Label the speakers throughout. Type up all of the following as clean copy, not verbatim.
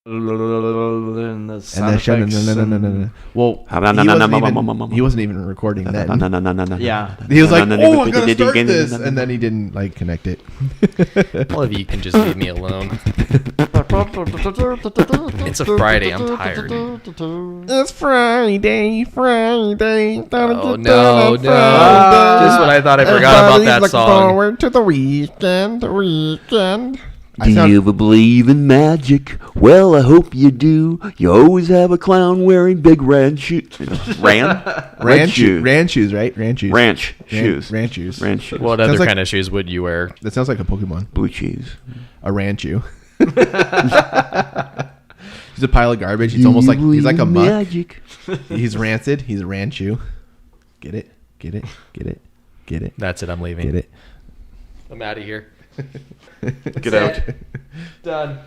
Speaker 1: And the
Speaker 2: And then
Speaker 1: sound effects.
Speaker 2: Well, he wasn't even recording that.
Speaker 1: Yeah.
Speaker 2: He was like, "Oh, I gotta start this," and then he didn't like connect it.
Speaker 3: All of you can just leave me alone. It's a Friday. I'm tired.
Speaker 2: It's Friday.
Speaker 3: Oh no! Just when I thought I forgot about that song.
Speaker 2: Forward to the weekend.
Speaker 4: Do you ever believe in magic? Well, I hope you do. You always have a clown wearing big red shoes.
Speaker 2: Ranch shoes, right? Ranch shoes.
Speaker 4: Ranch shoes.
Speaker 2: Ranch shoes.
Speaker 4: Ranch shoes.
Speaker 3: What
Speaker 2: Sounds
Speaker 3: other
Speaker 2: like-
Speaker 3: kind of shoes would you wear?
Speaker 2: That sounds like a Pokemon.
Speaker 4: Blue cheese.
Speaker 2: A Ranchu. He's a pile of garbage. He's almost like he's like a muck.
Speaker 4: Magic.
Speaker 2: He's rancid. He's a Ranchu. Get it?
Speaker 3: That's it. I'm leaving.
Speaker 2: Get it?
Speaker 3: I'm out of here.
Speaker 4: Get out.
Speaker 3: Done.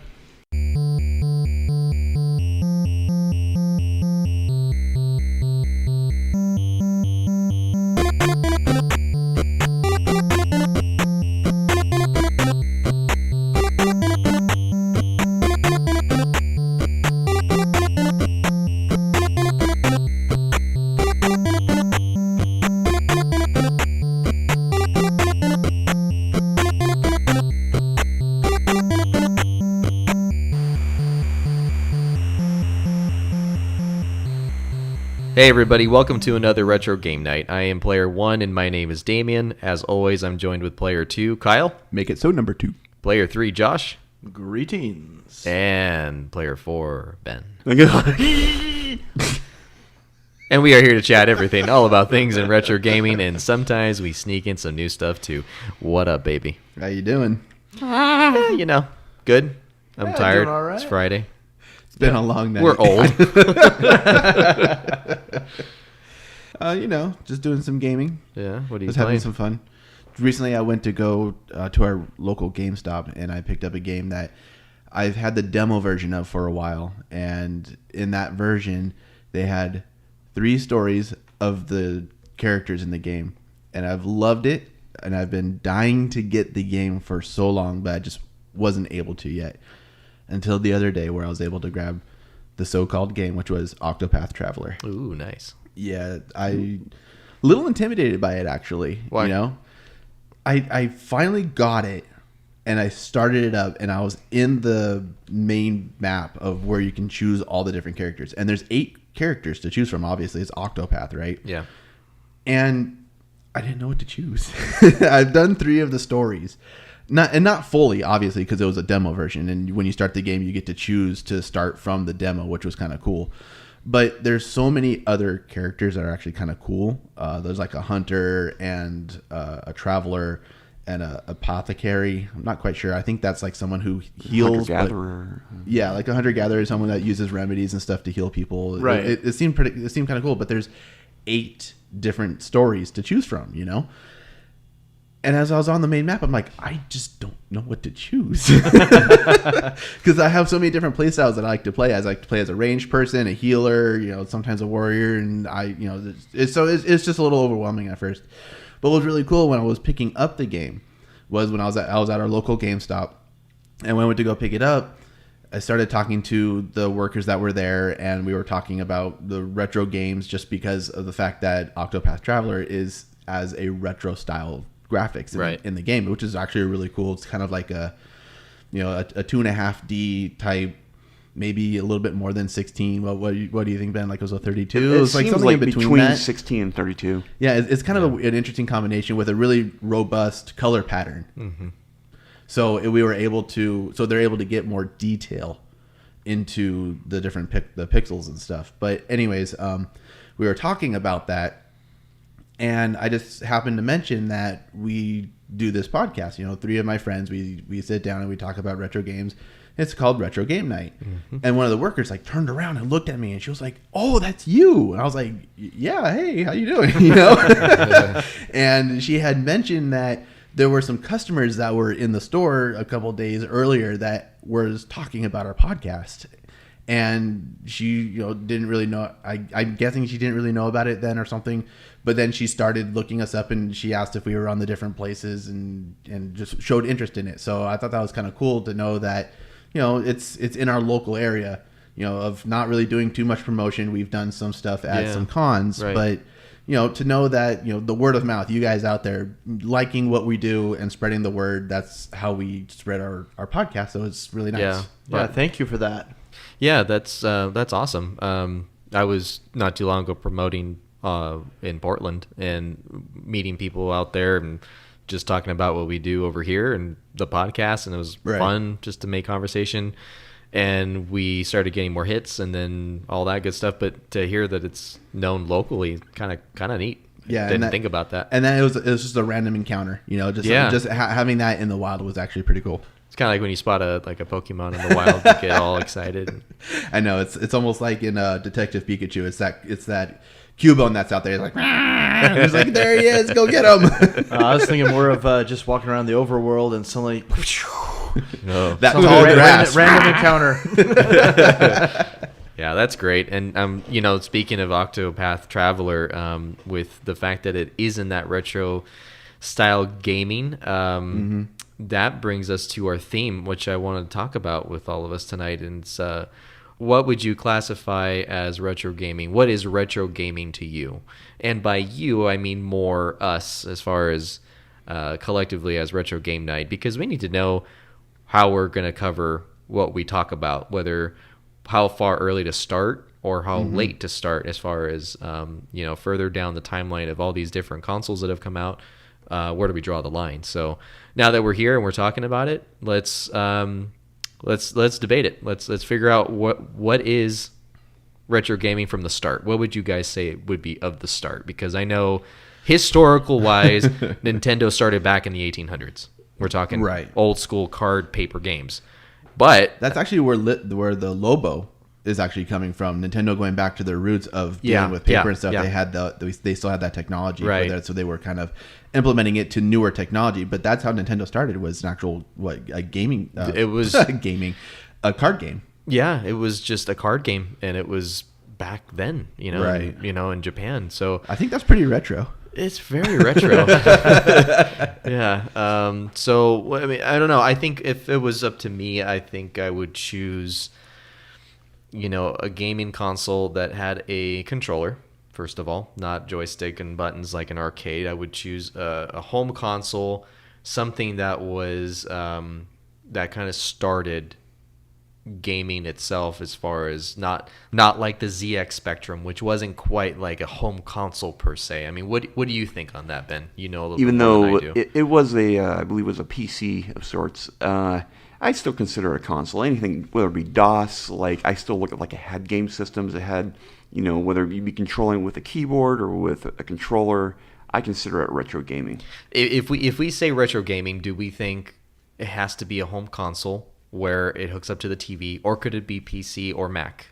Speaker 3: Hey everybody, welcome to another Retro Game Night. I am Player 1 and my name is Damien. As always, I'm joined with Player 2, Kyle.
Speaker 2: Make it so number 2.
Speaker 3: Player 3, Josh.
Speaker 1: Greetings.
Speaker 3: And Player 4, Ben. And we are here to chat everything, all about things in retro gaming, and sometimes we sneak in some new stuff too. What up, baby?
Speaker 2: How you doing?
Speaker 3: You know, good. I'm tired.
Speaker 1: doing all right.
Speaker 3: It's Friday.
Speaker 2: It's been a long night.
Speaker 3: We're old.
Speaker 2: Just doing some gaming.
Speaker 3: Yeah, what are you
Speaker 2: Just having
Speaker 3: playing?
Speaker 2: some fun. Recently, I went to go to our local GameStop, and I picked up a game that I've had the demo version of for a while. And in that version, they had 3 stories of the characters in the game, and I've loved it. And I've been dying to get the game for so long, but I just wasn't able to yet until the other day, where I was able to grab the so-called game, which was Octopath Traveler.
Speaker 3: Ooh, nice.
Speaker 2: Yeah, a little intimidated by it, actually.
Speaker 3: Why?
Speaker 2: You know, I finally got it, and I started it up, and I was in the main map of where you can choose all the different characters, and there's 8 characters to choose from. Obviously, it's Octopath, right?
Speaker 3: Yeah.
Speaker 2: And I didn't know what to choose. I've done 3 of the stories. Not fully, obviously, because it was a demo version, and when you start the game, you get to choose to start from the demo, which was kind of cool. But there's so many other characters that are actually kind of cool. There's like a hunter and a traveler and a apothecary. I'm not quite sure. I think that's like someone who heals.
Speaker 4: Hunter-gatherer.
Speaker 2: Yeah, like a hunter-gatherer is someone that uses remedies and stuff to heal people.
Speaker 1: Right.
Speaker 2: It seemed kind of cool, but there's 8 different stories to choose from, you know? And as I was on the main map, I'm like, I just don't know what to choose. Because I have so many different play styles that I like to play as. I like to play as a ranged person, a healer, sometimes a warrior. And it's just a little overwhelming at first. But what was really cool when I was picking up the game was when I was at our local GameStop. And when I went to go pick it up, I started talking to the workers that were there, and we were talking about the retro games just because of the fact that Octopath Traveler is as a retro style graphics in the game, which is actually really cool. It's kind of like a 2.5D type, maybe a little bit more than 16. Well, what do you think, Ben? Like it was a 32?
Speaker 4: It
Speaker 2: was like
Speaker 4: seems
Speaker 2: something
Speaker 4: like
Speaker 2: in between
Speaker 4: between
Speaker 2: that.
Speaker 4: 16 and 32.
Speaker 2: Yeah, it's kind of an interesting combination with a really robust color pattern.
Speaker 3: Mm-hmm.
Speaker 2: So they're able to get more detail into the different the pixels and stuff. But anyways, we were talking about that, and I just happened to mention that we do this podcast. 3 of my friends, we sit down and we talk about retro games. It's called Retro Game Night. Mm-hmm. And one of the workers turned around and looked at me, and she was like, "Oh, that's you." And I was like, "Yeah, hey, how you doing?" And she had mentioned that there were some customers that were in the store a couple days earlier that was talking about our podcast. And she, didn't really know. I'm guessing she didn't really know about it then or something. But then she started looking us up, and she asked if we were on the different places and just showed interest in it. So I thought that was kind of cool to know that it's in our local area, of not really doing too much promotion. We've done some stuff at some cons,
Speaker 3: right.
Speaker 2: but to know that, the word of mouth, you guys out there liking what we do and spreading the word, that's how we spread our podcast. So it's really nice.
Speaker 1: Yeah, thank you for that.
Speaker 3: Yeah, that's awesome. I was not too long ago promoting in Portland and meeting people out there and just talking about what we do over here and the podcast, and it was fun just to make conversation. And we started getting more hits and then all that good stuff. But to hear that it's known locally, kind of neat.
Speaker 2: Yeah,
Speaker 3: didn't think about that.
Speaker 2: And then it was just a random encounter. Having that in the wild was actually pretty cool.
Speaker 3: It's kind of like when you spot a Pokemon in the wild, you get all excited.
Speaker 2: I know it's almost like in Detective Pikachu. It's that Cubone that's out there. It's like, he's like, there he is, go get him.
Speaker 1: I was thinking more of just walking around the overworld and suddenly.
Speaker 3: No.
Speaker 2: That tall grass.
Speaker 1: Random encounter.
Speaker 3: Yeah, that's great. And speaking of Octopath Traveler, with the fact that it is in that retro style gaming, that brings us to our theme, which I want to talk about with all of us tonight. And it's what would you classify as retro gaming? What is retro gaming to you? And by you, I mean more us, as far as collectively as Retro Game Night, because we need to know how we're going to cover what we talk about, whether how far early to start or how late to start, as far as further down the timeline of all these different consoles that have come out. Where do we draw the line? So now that we're here and we're talking about it, let's debate it. Let's figure out what is retro gaming from the start. What would you guys say it would be of the start? Because I know historical wise, Nintendo started back in the 1800s. We're talking old school card paper games. But
Speaker 2: that's actually where the Lobo is actually coming from. Nintendo going back to their roots of dealing with paper and stuff.
Speaker 3: Yeah.
Speaker 2: They had they still had that technology
Speaker 3: right.
Speaker 2: for that, so they were kind of implementing it to newer technology. But that's how Nintendo started, was an actual a gaming.
Speaker 3: It was
Speaker 2: a card game.
Speaker 3: Yeah, it was just a card game, and it was back then,
Speaker 2: right.
Speaker 3: in Japan. So
Speaker 2: I think that's pretty retro.
Speaker 3: It's very retro. Yeah. So I mean, I don't know. I think if it was up to me, I think I would choose, a gaming console that had a controller. First of all, not joystick and buttons like an arcade. I would choose a home console, something that was that kind of started gaming itself, as far as not like the ZX Spectrum, which wasn't quite like a home console per se. I mean, what do you think on that, Ben? A little
Speaker 4: even
Speaker 3: bit more
Speaker 4: though
Speaker 3: than I do.
Speaker 4: it was I believe it was a PC of sorts, I still consider it a console. Anything, whether it be DOS, like I still look at like it had game systems. It had, whether you be controlling with a keyboard or with a controller, I consider it retro gaming.
Speaker 3: If we say retro gaming, do we think it has to be a home console where it hooks up to the TV, or could it be PC or Mac?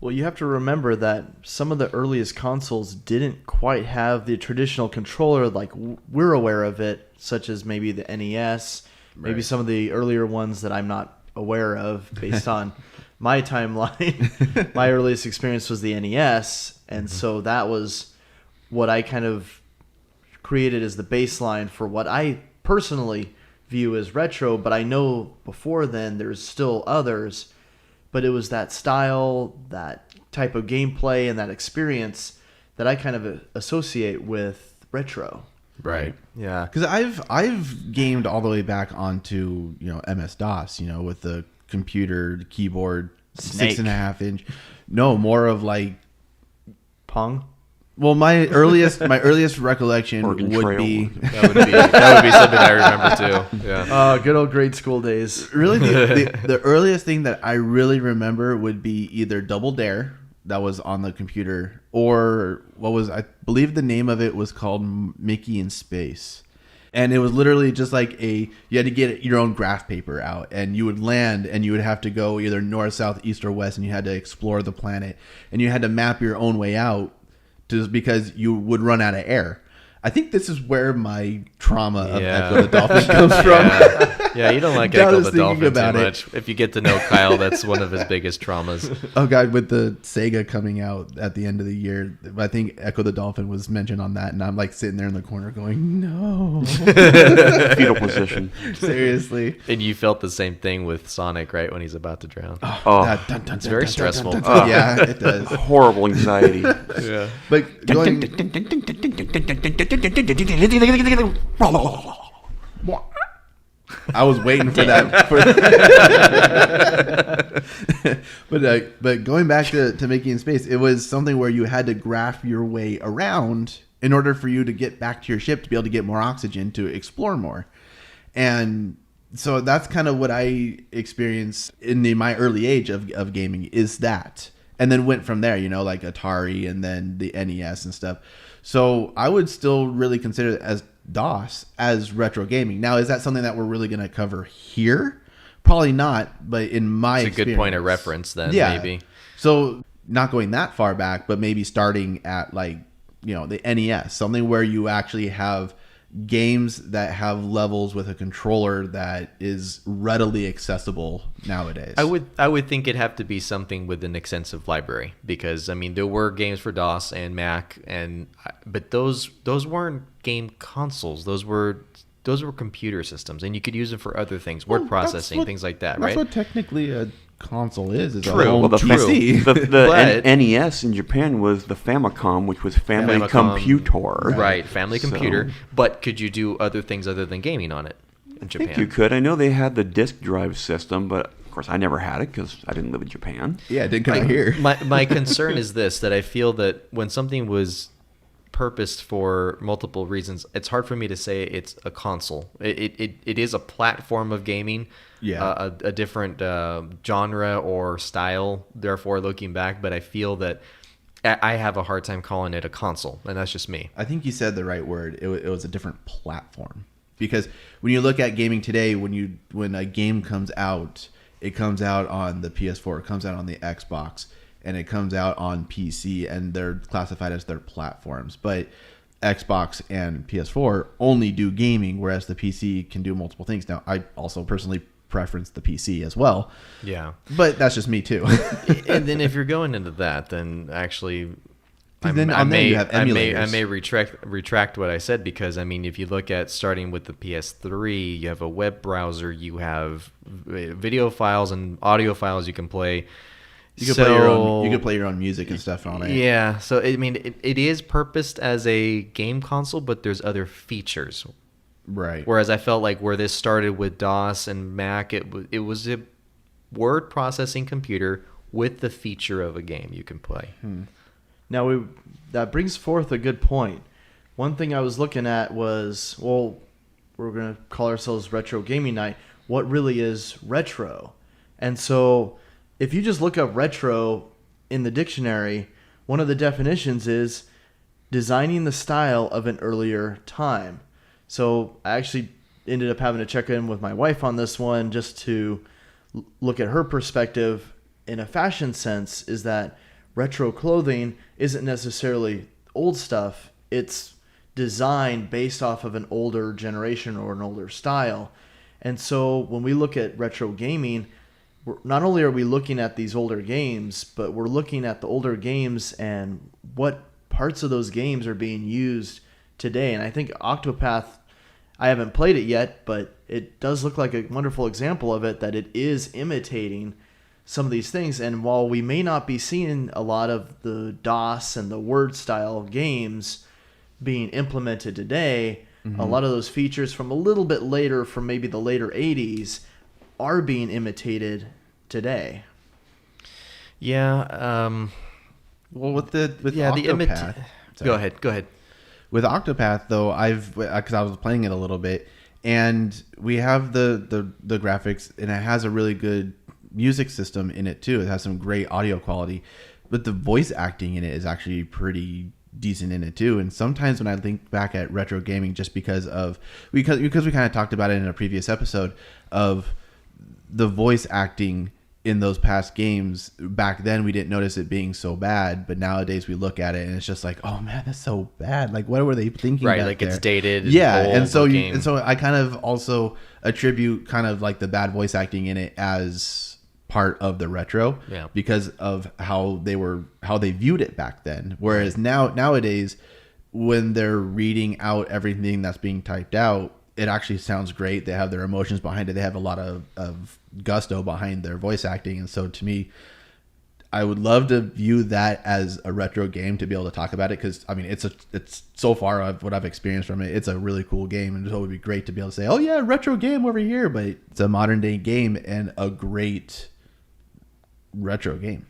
Speaker 1: Well, you have to remember that some of the earliest consoles didn't quite have the traditional controller like we're aware of it, such as maybe the NES, maybe some of the earlier ones that I'm not aware of based on my timeline. My earliest experience was the NES, and so that was what I kind of created as the baseline for what I personally view as retro. But I know before then there's still others, but it was that style, that type of gameplay, and that experience that I kind of associate with retro.
Speaker 3: Right. Yeah.
Speaker 2: Because I've gamed all the way back onto MS DOS, with the computer, the keyboard,
Speaker 1: Snake.
Speaker 2: 6.5 inch. No, more of like
Speaker 1: Pong.
Speaker 2: Well, my earliest recollection
Speaker 4: Oregon
Speaker 2: would
Speaker 4: Trail.
Speaker 2: be
Speaker 3: That would be something I remember too. Yeah.
Speaker 1: Good old grade school days.
Speaker 2: really the earliest thing that I really remember would be either Double Dare, that was on the computer, or I believe the name of it was called Mickey in Space. And it was literally just like you had to get your own graph paper out, and you would land, and you would have to go either north, south, east, or west, and you had to explore the planet, and you had to map your own way out, just because you would run out of air. I think this is where my trauma of Echo the Dolphin comes from.
Speaker 3: Yeah, you don't like
Speaker 2: Now I
Speaker 3: Echo
Speaker 2: was
Speaker 3: the
Speaker 2: thinking
Speaker 3: Dolphin too
Speaker 2: about it.
Speaker 3: much. If you get to know Kyle, that's one of his biggest traumas.
Speaker 2: Oh god, with the Sega coming out at the end of the year, I think Echo the Dolphin was mentioned on that, and I'm like sitting there in the corner going, no.
Speaker 4: Fetal position.
Speaker 2: Seriously.
Speaker 3: And you felt the same thing with Sonic, right, when he's about to drown.
Speaker 4: Oh,
Speaker 3: It's very stressful.
Speaker 2: Yeah, it does.
Speaker 4: horrible anxiety.
Speaker 3: Yeah.
Speaker 2: But going, I was waiting for that. But going back to Making in Space, it was something where you had to graph your way around in order for you to get back to your ship to be able to get more oxygen to explore more. And so that's kind of what I experienced in my early age of gaming, is that. And then went from there, like Atari and then the NES and stuff. So I would still really consider it as DOS as retro gaming. Now, is that something that we're really going to cover here? Probably not, but in my
Speaker 3: It's a
Speaker 2: experience,
Speaker 3: good point of reference then,
Speaker 2: yeah.
Speaker 3: maybe.
Speaker 2: So not going that far back, but maybe starting at the NES, something where you actually have games that have levels with a controller that is readily accessible nowadays.
Speaker 3: I would think it'd have to be something with an extensive library, because there were games for DOS and Mac, but those weren't game consoles. Those were computer systems, and you could use them for other things, word processing, things like that, right?
Speaker 2: That's what technically a console is
Speaker 3: True.
Speaker 2: a home
Speaker 3: Well, the
Speaker 2: PC.
Speaker 4: The
Speaker 3: But-
Speaker 4: NES in Japan was the Famicom, which was Family Computer.
Speaker 3: Right, family
Speaker 4: So-
Speaker 3: computer. But could you do other things other than gaming on it in
Speaker 4: I
Speaker 3: Japan?
Speaker 4: think you could. I know they had the disk drive system, but of course I never had it because I didn't live in Japan.
Speaker 2: Yeah, it didn't come out here.
Speaker 3: My concern is this, that I feel that when something was purposed for multiple reasons, it's hard for me to say it's a console. It is a platform of gaming, a different genre or style, therefore looking back, but I feel that I have a hard time calling it a console, and that's just me.
Speaker 2: I think you said the right word. It was a different platform, because when you look at gaming today, when a game comes out, it comes out on the PS4, it comes out on the Xbox, and it comes out on PC, and they're classified as their platforms. But Xbox and PS4 only do gaming, whereas the PC can do multiple things. Now, I also personally preference the PC as well.
Speaker 3: Yeah.
Speaker 2: But that's just me too.
Speaker 3: And then if you're going into that, then actually I may retract what I said, because if you look at starting with the PS3, you have a web browser, you have video files and audio files you can play.
Speaker 2: You can play your own. You can play your own music and stuff on it.
Speaker 3: Yeah, so it is purposed as a game console, but there's other features.
Speaker 2: Right.
Speaker 3: Whereas I felt like where this started with DOS and Mac, it was a word processing computer with the feature of a game you can play.
Speaker 1: Now that brings forth a good point. One thing I was looking at was, well, we're going to call ourselves Retro Gaming Night. What really is retro? And so if you just look up retro in the dictionary, one of the definitions is designing the style of an earlier time. So I actually ended up having to check in with my wife on this one just to look at her perspective in a fashion sense, is that retro clothing isn't necessarily old stuff. It's designed based off of an older generation or an older style. And so when we look at retro gaming, not only are we looking at these older games, but we're looking at the older games and what parts of those games are being used today. And I think Octopath, I haven't played it yet, but it does look like a wonderful example of it, that it is imitating some of these things. And while we may not be seeing a lot of the DOS and the Word style games being implemented today, a lot of those features from a little bit later, from maybe the later 80s, are being imitated today.
Speaker 3: Yeah.
Speaker 2: Well, with
Speaker 3: Octopath. Go ahead.
Speaker 2: With Octopath, though, because I was playing it a little bit, and we have the graphics, and it has a really good music system in it too. It has some great audio quality, but the voice acting in it is actually pretty decent in it too. And sometimes when I think back at retro gaming, just because we kind of talked about it in a previous episode, of the voice acting in those past games. Back then we didn't notice it being so bad, but nowadays we look at it and it's just like, oh man, that's so bad. Like, what were they thinking?
Speaker 3: Right,
Speaker 2: back
Speaker 3: like
Speaker 2: there?
Speaker 3: it's dated.
Speaker 2: Yeah,
Speaker 3: old
Speaker 2: and so
Speaker 3: looking.
Speaker 2: I kind of also attribute kind of like the bad voice acting in it as part of the retro,
Speaker 3: Yeah.
Speaker 2: because of how they viewed it back then. Whereas nowadays, when they're reading out everything that's being typed out, it actually sounds great. They have their emotions behind it. They have a lot of gusto behind their voice acting. And so to me, I would love to view that as a retro game, to be able to talk about it. Cause I mean, it's so far what I've experienced from it, it's a really cool game. And so it would be great to be able to say, oh yeah, retro game over here, but it's a modern day game and a great retro game.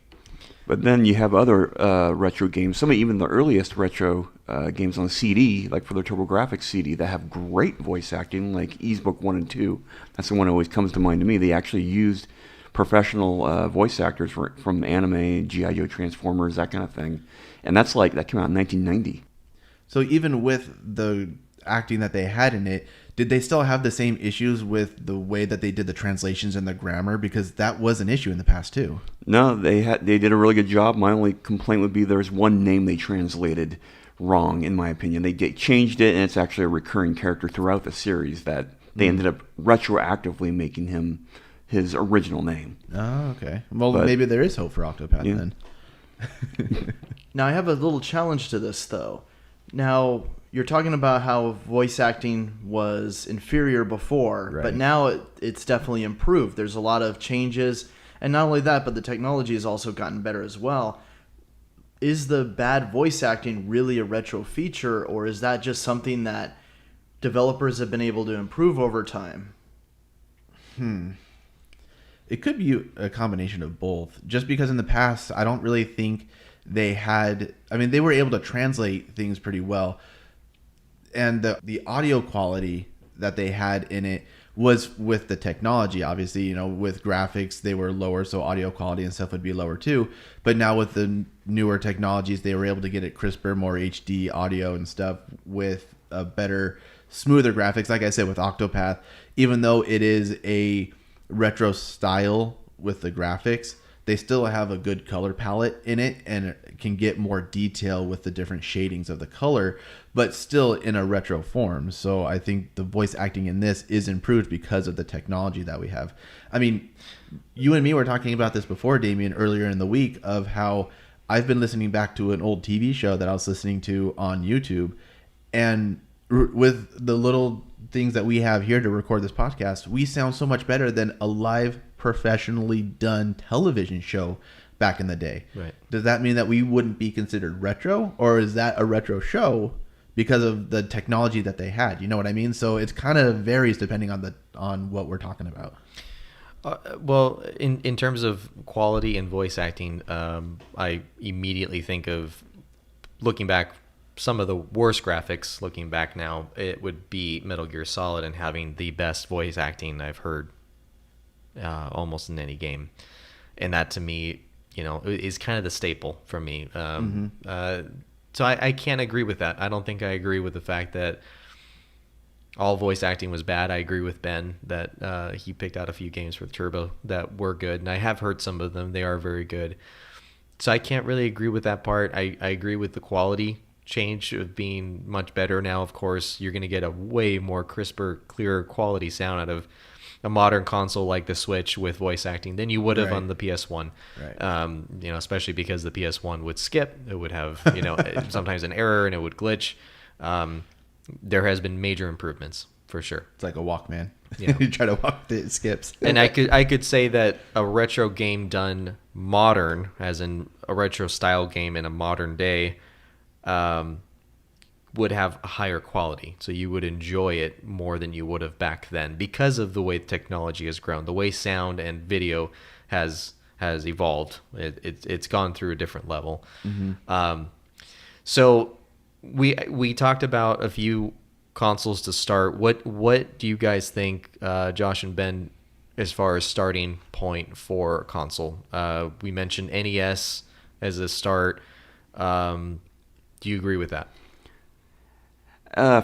Speaker 4: But then you have other retro games, some of even the earliest retro games on CD, like for the TurboGrafx CD, that have great voice acting, like Ease Book 1 and 2. That's the one that always comes to mind to me. They actually used professional voice actors from anime, G.I. Joe, Transformers, that kind of thing. And that came out in 1990.
Speaker 2: So even with the acting that they had in it, did they still have the same issues with the way that they did the translations and the grammar? Because that was an issue in the past too.
Speaker 4: No, they did a really good job. My only complaint would be there's one name they translated wrong, in my opinion. They changed it, and it's actually a recurring character throughout the series that they ended up retroactively making him his original name.
Speaker 2: Oh, okay. Well,
Speaker 4: But-
Speaker 2: maybe there is hope for Octopath
Speaker 4: Yeah.
Speaker 2: then.
Speaker 1: Now, I have a little challenge to this, though. Now, you're talking about how voice acting was inferior before,
Speaker 2: Right.
Speaker 1: but now it's definitely improved. There's a lot of changes, and not only that, but the technology has also gotten better as well. Is the bad voice acting really a retro feature, or is that just something that developers have been able to improve over time?
Speaker 2: It could be a combination of both. Just because in the past, I don't really think they had... I mean, they were able to translate things pretty well. And the audio quality that they had in it was with the technology. Obviously, you know, with graphics, they were lower, so audio quality and stuff would be lower too. But now with the newer technologies, they were able to get it crisper, more HD audio and stuff with a better, smoother graphics. Like I said, with Octopath, even though it is a retro style with the graphics, they still have a good color palette in it and can get more detail with the different shadings of the color, but still in a retro form. So I think the voice acting in this is improved because of the technology that we have. I mean, you and me were talking about this before, Damien, earlier in the week, of how I've been listening back to an old TV show that I was listening to on YouTube, and with the little things that we have here to record this podcast, we sound so much better than a live, professionally done television show back in the day.
Speaker 3: Right.
Speaker 2: Does that mean that we wouldn't be considered retro, or is that a retro show because of the technology that they had? You know what I mean? So it's kind of varies depending on what we're talking about.
Speaker 3: Well, in terms of quality and voice acting, I immediately think of looking back. Some of the worst graphics, looking back now, it would be Metal Gear Solid and having the best voice acting I've heard almost in any game. And that, to me, you know, is kind of the staple for me. So I can't agree with that. I don't think I agree with the fact that all voice acting was bad. I agree with Ben that he picked out a few games for Turbo that were good, and I have heard some of them. They are very good. So I can't really agree with that part. I agree with the quality change of being much better. Now, of course, you're going to get a way more crisper, clearer quality sound out of a modern console like the Switch with voice acting than you would have on the PS1.
Speaker 2: Right.
Speaker 3: You know, especially because the PS1 would skip. It would have, you know, sometimes an error and it would glitch. There has been major improvements for sure.
Speaker 2: It's like a Walkman.
Speaker 3: Yeah.
Speaker 2: You try to walk, it skips.
Speaker 3: And I could say that a retro game done modern, as in a retro style game in a modern day, would have a higher quality. So you would enjoy it more than you would have back then because of the way technology has grown, the way sound and video has evolved. It's gone through a different level. Mm-hmm. So we talked about a few consoles to start. What do you guys think, Josh and Ben, as far as starting point for a console? We mentioned NES as a start. Do you agree with that?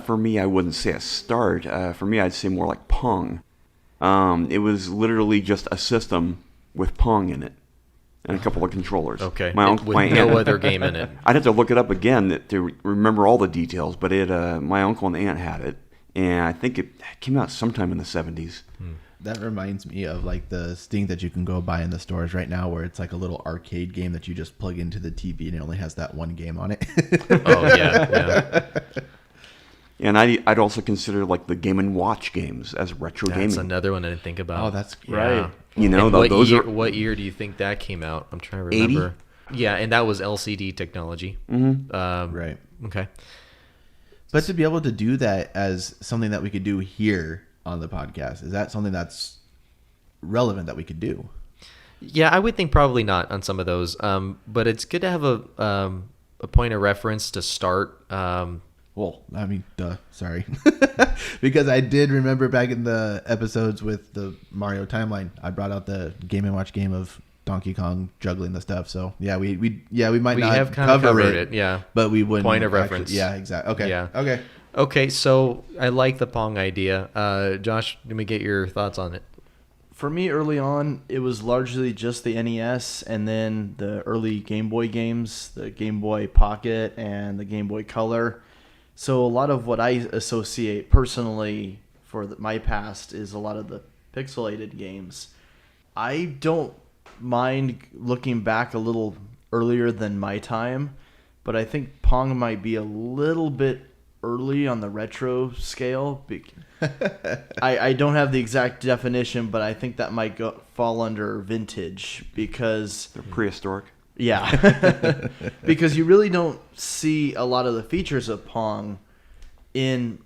Speaker 4: For me, I wouldn't say a start. For me, I'd say more like Pong. It was literally just a system with Pong in it and a couple of controllers.
Speaker 3: Okay.
Speaker 4: My
Speaker 3: With no other game in it.
Speaker 4: I'd have to look it up again to remember all the details, but my uncle and aunt had it, and I think it came out sometime in the 70s.
Speaker 2: That reminds me of like the thing that you can go buy in the stores right now, where it's like a little arcade game that you just plug into the TV and it only has that one game on it.
Speaker 3: Oh yeah.
Speaker 4: And I'd also consider like the Game & Watch games as retro
Speaker 3: That's
Speaker 4: gaming.
Speaker 3: another one I didn't think about.
Speaker 2: Oh, that's
Speaker 1: right.
Speaker 4: You know,
Speaker 3: And
Speaker 4: those are
Speaker 3: what year do you think that came out? I'm trying to
Speaker 4: 80?
Speaker 3: remember. Yeah, and that was LCD technology.
Speaker 2: right.
Speaker 3: Okay.
Speaker 2: But to be able to do that as something that we could do here on the podcast, is that something that's relevant that we could do?
Speaker 3: Yeah, I would think probably not on some of those. But it's good to have a point of reference to start.
Speaker 2: Well, I mean, sorry. Because I did remember back in the episodes with the Mario timeline, I brought out the Game & Watch game of Donkey Kong juggling the stuff. So yeah, we might
Speaker 3: We
Speaker 2: not
Speaker 3: have kind of
Speaker 2: cover
Speaker 3: covered
Speaker 2: it,
Speaker 3: yeah.
Speaker 2: but we wouldn't
Speaker 3: Point of
Speaker 2: actually-
Speaker 3: reference.
Speaker 2: Yeah, exactly. Okay.
Speaker 3: Yeah.
Speaker 2: Okay.
Speaker 3: Okay, so I like the Pong idea. Josh, let me get your thoughts on it.
Speaker 1: For me, early on, it was largely just the NES and then the early Game Boy games, the Game Boy Pocket and the Game Boy Color. So a lot of what I associate personally for my past is a lot of the pixelated games. I don't mind looking back a little earlier than my time, but I think Pong might be a little bit early on the retro scale. I don't have the exact definition, but I think that might fall under vintage because
Speaker 4: they're prehistoric.
Speaker 1: Yeah, because you really don't see a lot of the features of Pong in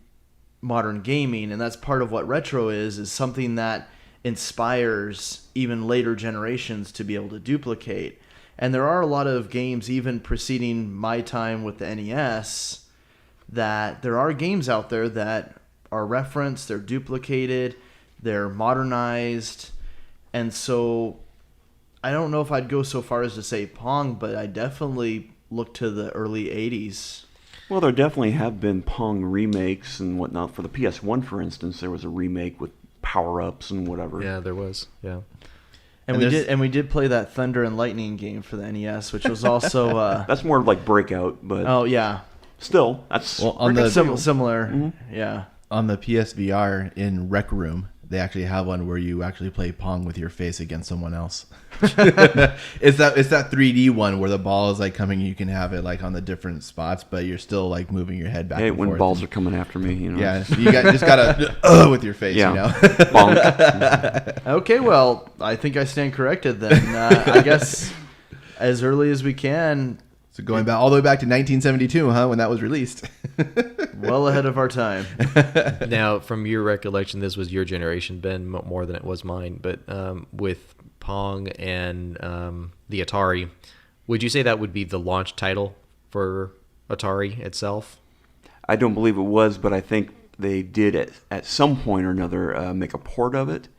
Speaker 1: modern gaming, and that's part of what retro is something that inspires even later generations to be able to duplicate. And there are a lot of games even preceding my time with the NES that there are games out there that are referenced, they're duplicated, they're modernized, and so I don't know if I'd go so far as to say Pong, but I definitely look to the early 80s.
Speaker 4: Well, there definitely have been Pong remakes and whatnot. For the PS1, for instance, there was a remake with power-ups and whatever.
Speaker 3: Yeah, there was. Yeah.
Speaker 1: And we did play that Thunder and Lightning game for the NES, which was also
Speaker 4: That's more like Breakout, but
Speaker 1: oh yeah,
Speaker 4: still, that's
Speaker 2: on the
Speaker 1: similar.
Speaker 4: Mm-hmm.
Speaker 1: Yeah.
Speaker 2: On the PSVR in Rec Room, they actually have one where you actually play Pong with your face against someone else. It's that 3D one where the ball is like coming. You can have it like on the different spots, but you're still like moving your head back.
Speaker 4: hey,
Speaker 2: and
Speaker 4: when
Speaker 2: forth
Speaker 4: balls are coming after me, you know.
Speaker 2: Yeah, you just gotta with your face.
Speaker 4: Yeah.
Speaker 2: You know.
Speaker 4: Bonk.
Speaker 1: Okay, well, I think I stand corrected then. I guess as early as we can.
Speaker 2: So going back all the way back to 1972, huh? When that was released.
Speaker 1: Well ahead of our time.
Speaker 3: Now, from your recollection, this was your generation, Ben, more than it was mine. But with Pong and the Atari, would you say that would be the launch title for Atari itself?
Speaker 4: I don't believe it was, but I think they did at some point or another make a port of it.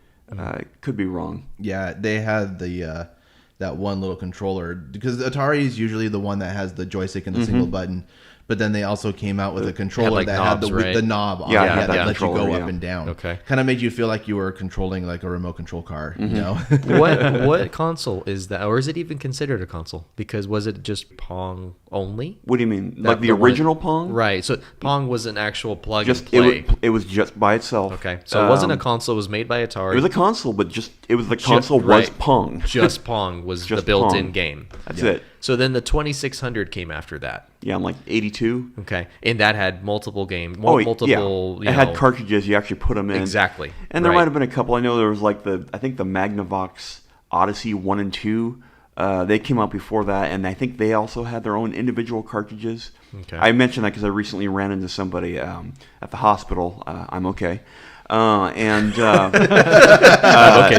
Speaker 4: Could be wrong.
Speaker 2: Yeah, they had the that one little controller because Atari is usually the one that has the joystick and the single button. But then they also came out with a controller
Speaker 3: like
Speaker 2: that
Speaker 3: knobs,
Speaker 2: had
Speaker 3: right?
Speaker 2: the knob on
Speaker 4: Yeah,
Speaker 2: it
Speaker 4: it had
Speaker 2: that
Speaker 4: that
Speaker 2: let you go
Speaker 4: controller,
Speaker 2: up
Speaker 4: yeah.
Speaker 2: and down.
Speaker 3: Okay.
Speaker 2: Kind of made you feel like you were controlling like a remote control car, you know?
Speaker 3: What console is that, or is it even considered a console? Because was it just Pong only?
Speaker 4: What do you mean? Like the
Speaker 3: the one-
Speaker 4: original Pong?
Speaker 3: Right. So Pong was an actual plug
Speaker 4: Just
Speaker 3: and play.
Speaker 4: it was just by itself.
Speaker 3: Okay. So it wasn't a console. It was made by Atari.
Speaker 4: It was a console, but the console was
Speaker 3: right.
Speaker 4: Pong.
Speaker 3: Just Pong was
Speaker 4: Just
Speaker 3: the built-in
Speaker 4: Pong.
Speaker 3: game.
Speaker 4: That's it.
Speaker 3: So then the 2600 came after that.
Speaker 4: Yeah, I'm like 82.
Speaker 3: Okay. And that had multiple games,
Speaker 4: Oh,
Speaker 3: multiple,
Speaker 4: yeah.
Speaker 3: you
Speaker 4: It had
Speaker 3: know-
Speaker 4: cartridges. You actually put them in.
Speaker 3: Exactly.
Speaker 4: And there
Speaker 3: Right.
Speaker 4: might have been a couple. I know there was like I think the Magnavox Odyssey 1 and 2. They came out before that, and I think they also had their own individual cartridges.
Speaker 3: Okay.
Speaker 4: I mentioned that because I recently ran into somebody at the hospital. I'm okay.
Speaker 3: Okay,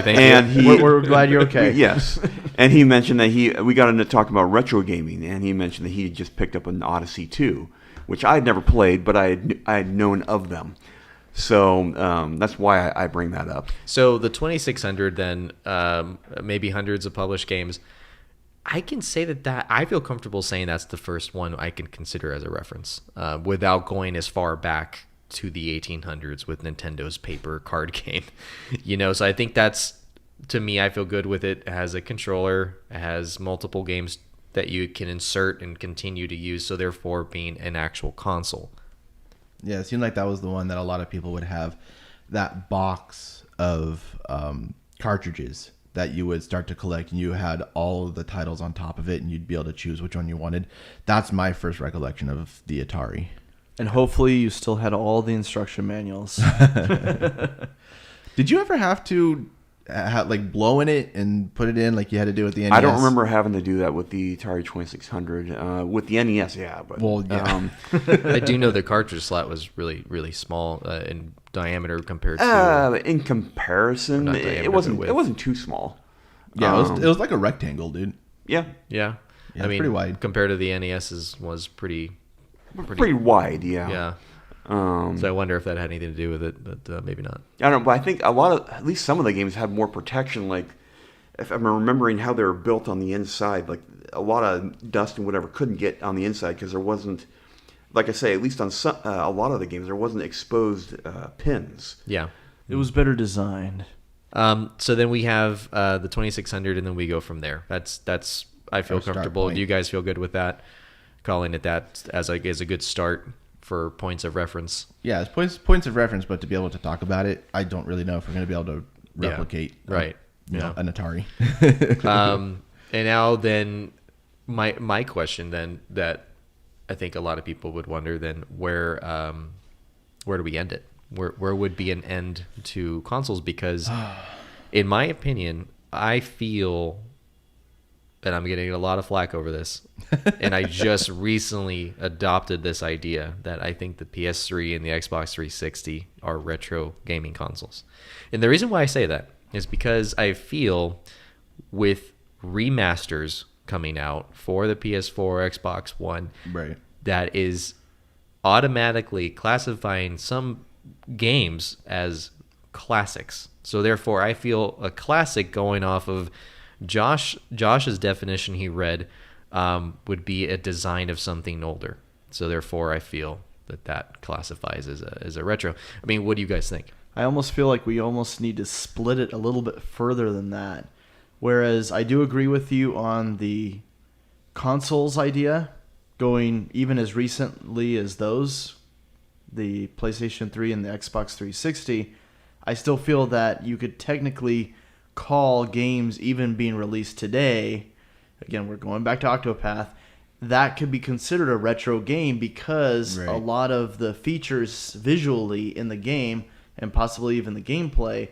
Speaker 3: thank
Speaker 4: and
Speaker 3: you.
Speaker 1: We're glad you're okay.
Speaker 4: Yes, and he mentioned that we got into talking about retro gaming, and he mentioned that he had just picked up an Odyssey 2, which I had never played, but I had known of them. So that's why I bring that up.
Speaker 3: So the 2600 then, maybe hundreds of published games. I can say that I feel comfortable saying that's the first one I can consider as a reference, without going as far back to the 1800s with Nintendo's paper card game. So I think that's To me, I feel good with it. It has a controller. It has multiple games that you can insert and continue to use. So therefore, being an actual console.
Speaker 2: Yeah, it seemed like that was the one that a lot of people would have, that box of cartridges that you would start to collect, and you had all of the titles on top of it, and you'd be able to choose which one you wanted. That's my first recollection of the Atari.
Speaker 1: And hopefully you still had all the instruction manuals.
Speaker 2: Did you ever have to like blow in it and put it in like you had to do with the NES?
Speaker 4: I don't remember having to do that with the Atari 2600. With the NES, yeah. But,
Speaker 2: Well, yeah.
Speaker 3: I do know the cartridge slot was really, really small in diameter compared to.
Speaker 4: In comparison,
Speaker 3: Not
Speaker 4: it
Speaker 3: diameter,
Speaker 4: wasn't.
Speaker 3: but
Speaker 4: It
Speaker 3: width.
Speaker 4: wasn't too small.
Speaker 2: Yeah, it was like a rectangle, dude.
Speaker 4: Yeah,
Speaker 3: Yeah.
Speaker 2: Yeah,
Speaker 3: I mean,
Speaker 2: pretty wide.
Speaker 3: compared to the NES's was pretty
Speaker 4: pretty wide. Yeah.
Speaker 3: yeah. So I wonder if that had anything to do with it, but maybe not.
Speaker 4: I don't know, but I think at least some of the games had more protection. Like, if I'm remembering how they were built on the inside, like a lot of dust and whatever couldn't get on the inside because there wasn't, like I say, at least on some, a lot of the games there wasn't exposed pins.
Speaker 3: Yeah.
Speaker 1: It was better designed.
Speaker 3: So then we have the 2600, and then we go from there. That's I feel
Speaker 2: Our start
Speaker 3: comfortable.
Speaker 2: point.
Speaker 3: Do you guys feel good with that? Calling it that as a good start for points of reference.
Speaker 2: Yeah, it's points of reference, but to be able to talk about it, I don't really know if we're going to be able to
Speaker 3: Yeah,
Speaker 2: replicate
Speaker 3: right.
Speaker 2: you know, an Atari.
Speaker 3: And now then, my question then that I think a lot of people would wonder then where do we end it? Where would be an end to consoles? Because in my opinion, I feel that I'm getting a lot of flack over this. And I just recently adopted this idea that I think the PS3 and the Xbox 360 are retro gaming consoles. And the reason why I say that is because I feel with remasters coming out for the PS4, Xbox One,
Speaker 2: Right.
Speaker 3: that is automatically classifying some games as classics. So therefore, I feel a classic going off of Josh's definition he read would be a design of something older. So therefore, I feel that classifies as a retro. I mean, what do you guys think?
Speaker 1: I almost feel like we almost need to split it a little bit further than that. Whereas I do agree with you on the consoles idea, going even as recently as those, the PlayStation 3 and the Xbox 360, I still feel that you could technically call games even being released today, again, we're going back to Octopath, that could be considered a retro game because
Speaker 2: Right.
Speaker 1: a lot of the features visually in the game and possibly even the gameplay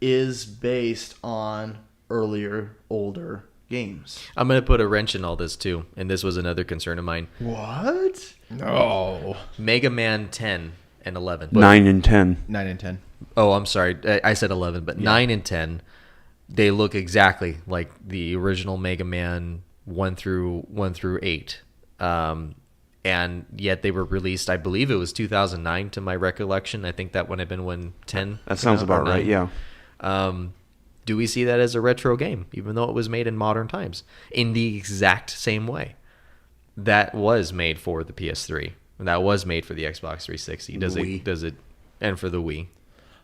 Speaker 1: is based on earlier, older games.
Speaker 3: I'm going to put a wrench in all this too, and this was another concern of mine.
Speaker 1: What?
Speaker 2: No.
Speaker 3: Mega Man 10 and 11.
Speaker 4: 9 and 10.
Speaker 2: 9 and 10.
Speaker 3: Oh, I'm sorry. I said 11, but 9 and 10, they look exactly like the original Mega Man 1 through 8. And yet they were released, I believe it was 2009 to my recollection. I think that would have been when 10.
Speaker 4: That sounds
Speaker 3: came out, or
Speaker 4: about right.
Speaker 3: 9.
Speaker 4: Yeah.
Speaker 3: Do we see that as a retro game, even though it was made in modern times, in the exact same way? That was made for the PS3. And that was made for the Xbox 360. Does it, and for the Wii?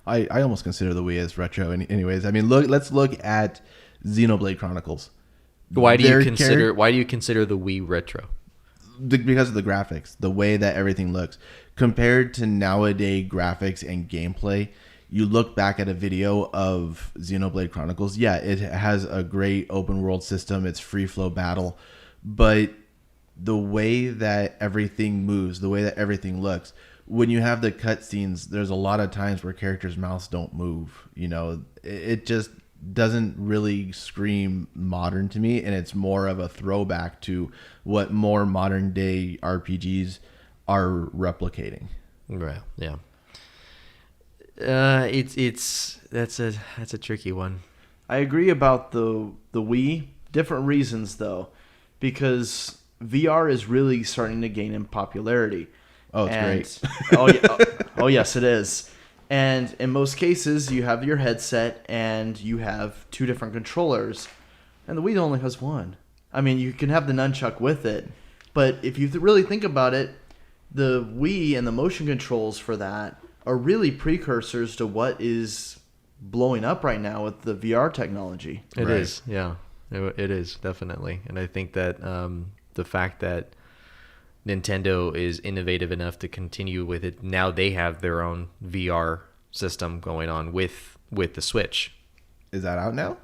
Speaker 2: I almost consider the Wii as retro. Anyways, I mean, let's look at Xenoblade Chronicles.
Speaker 3: Why do you
Speaker 2: Their
Speaker 3: consider the Wii retro?
Speaker 2: Because of the graphics, the way that everything looks compared to nowadays graphics and gameplay. You look back at a video of Xenoblade Chronicles, yeah, it has a great open world system. It's free flow battle, but the way that everything moves, the way that everything looks, when you have the cutscenes, there's a lot of times where characters' mouths don't move. You know, it just doesn't really scream modern to me, and it's more of a throwback to what more modern day RPGs are replicating.
Speaker 3: Right. Yeah. That's a tricky one.
Speaker 1: I agree about the Wii. Different reasons though, because VR is really starting to gain in popularity.
Speaker 2: Oh, it's
Speaker 1: great. Oh yeah. Oh yes, it is. And in most cases, you have your headset and you have two different controllers, and the Wii only has one. I mean, you can have the nunchuck with it, but if you really think about it, the Wii and the motion controls for that are really precursors to what is blowing up right now with the VR technology.
Speaker 3: It
Speaker 2: Right.
Speaker 3: is, yeah. It is, definitely. And I think that the fact that Nintendo is innovative enough to continue with it, now they have their own VR system going on with the Switch.
Speaker 2: Is that out now?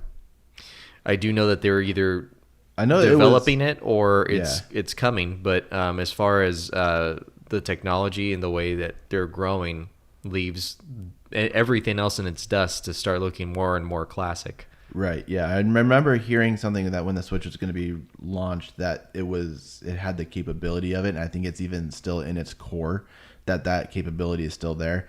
Speaker 3: I do know that they're either
Speaker 2: I know
Speaker 3: developing
Speaker 2: it
Speaker 3: it or it's coming, but as far as the technology and the way that they're growing leaves everything else in its dust to start looking more and more classic.
Speaker 2: Right. Yeah, I remember hearing something that when the Switch was going to be launched, that it had the capability of it, and I think it's even still in its core that capability is still there.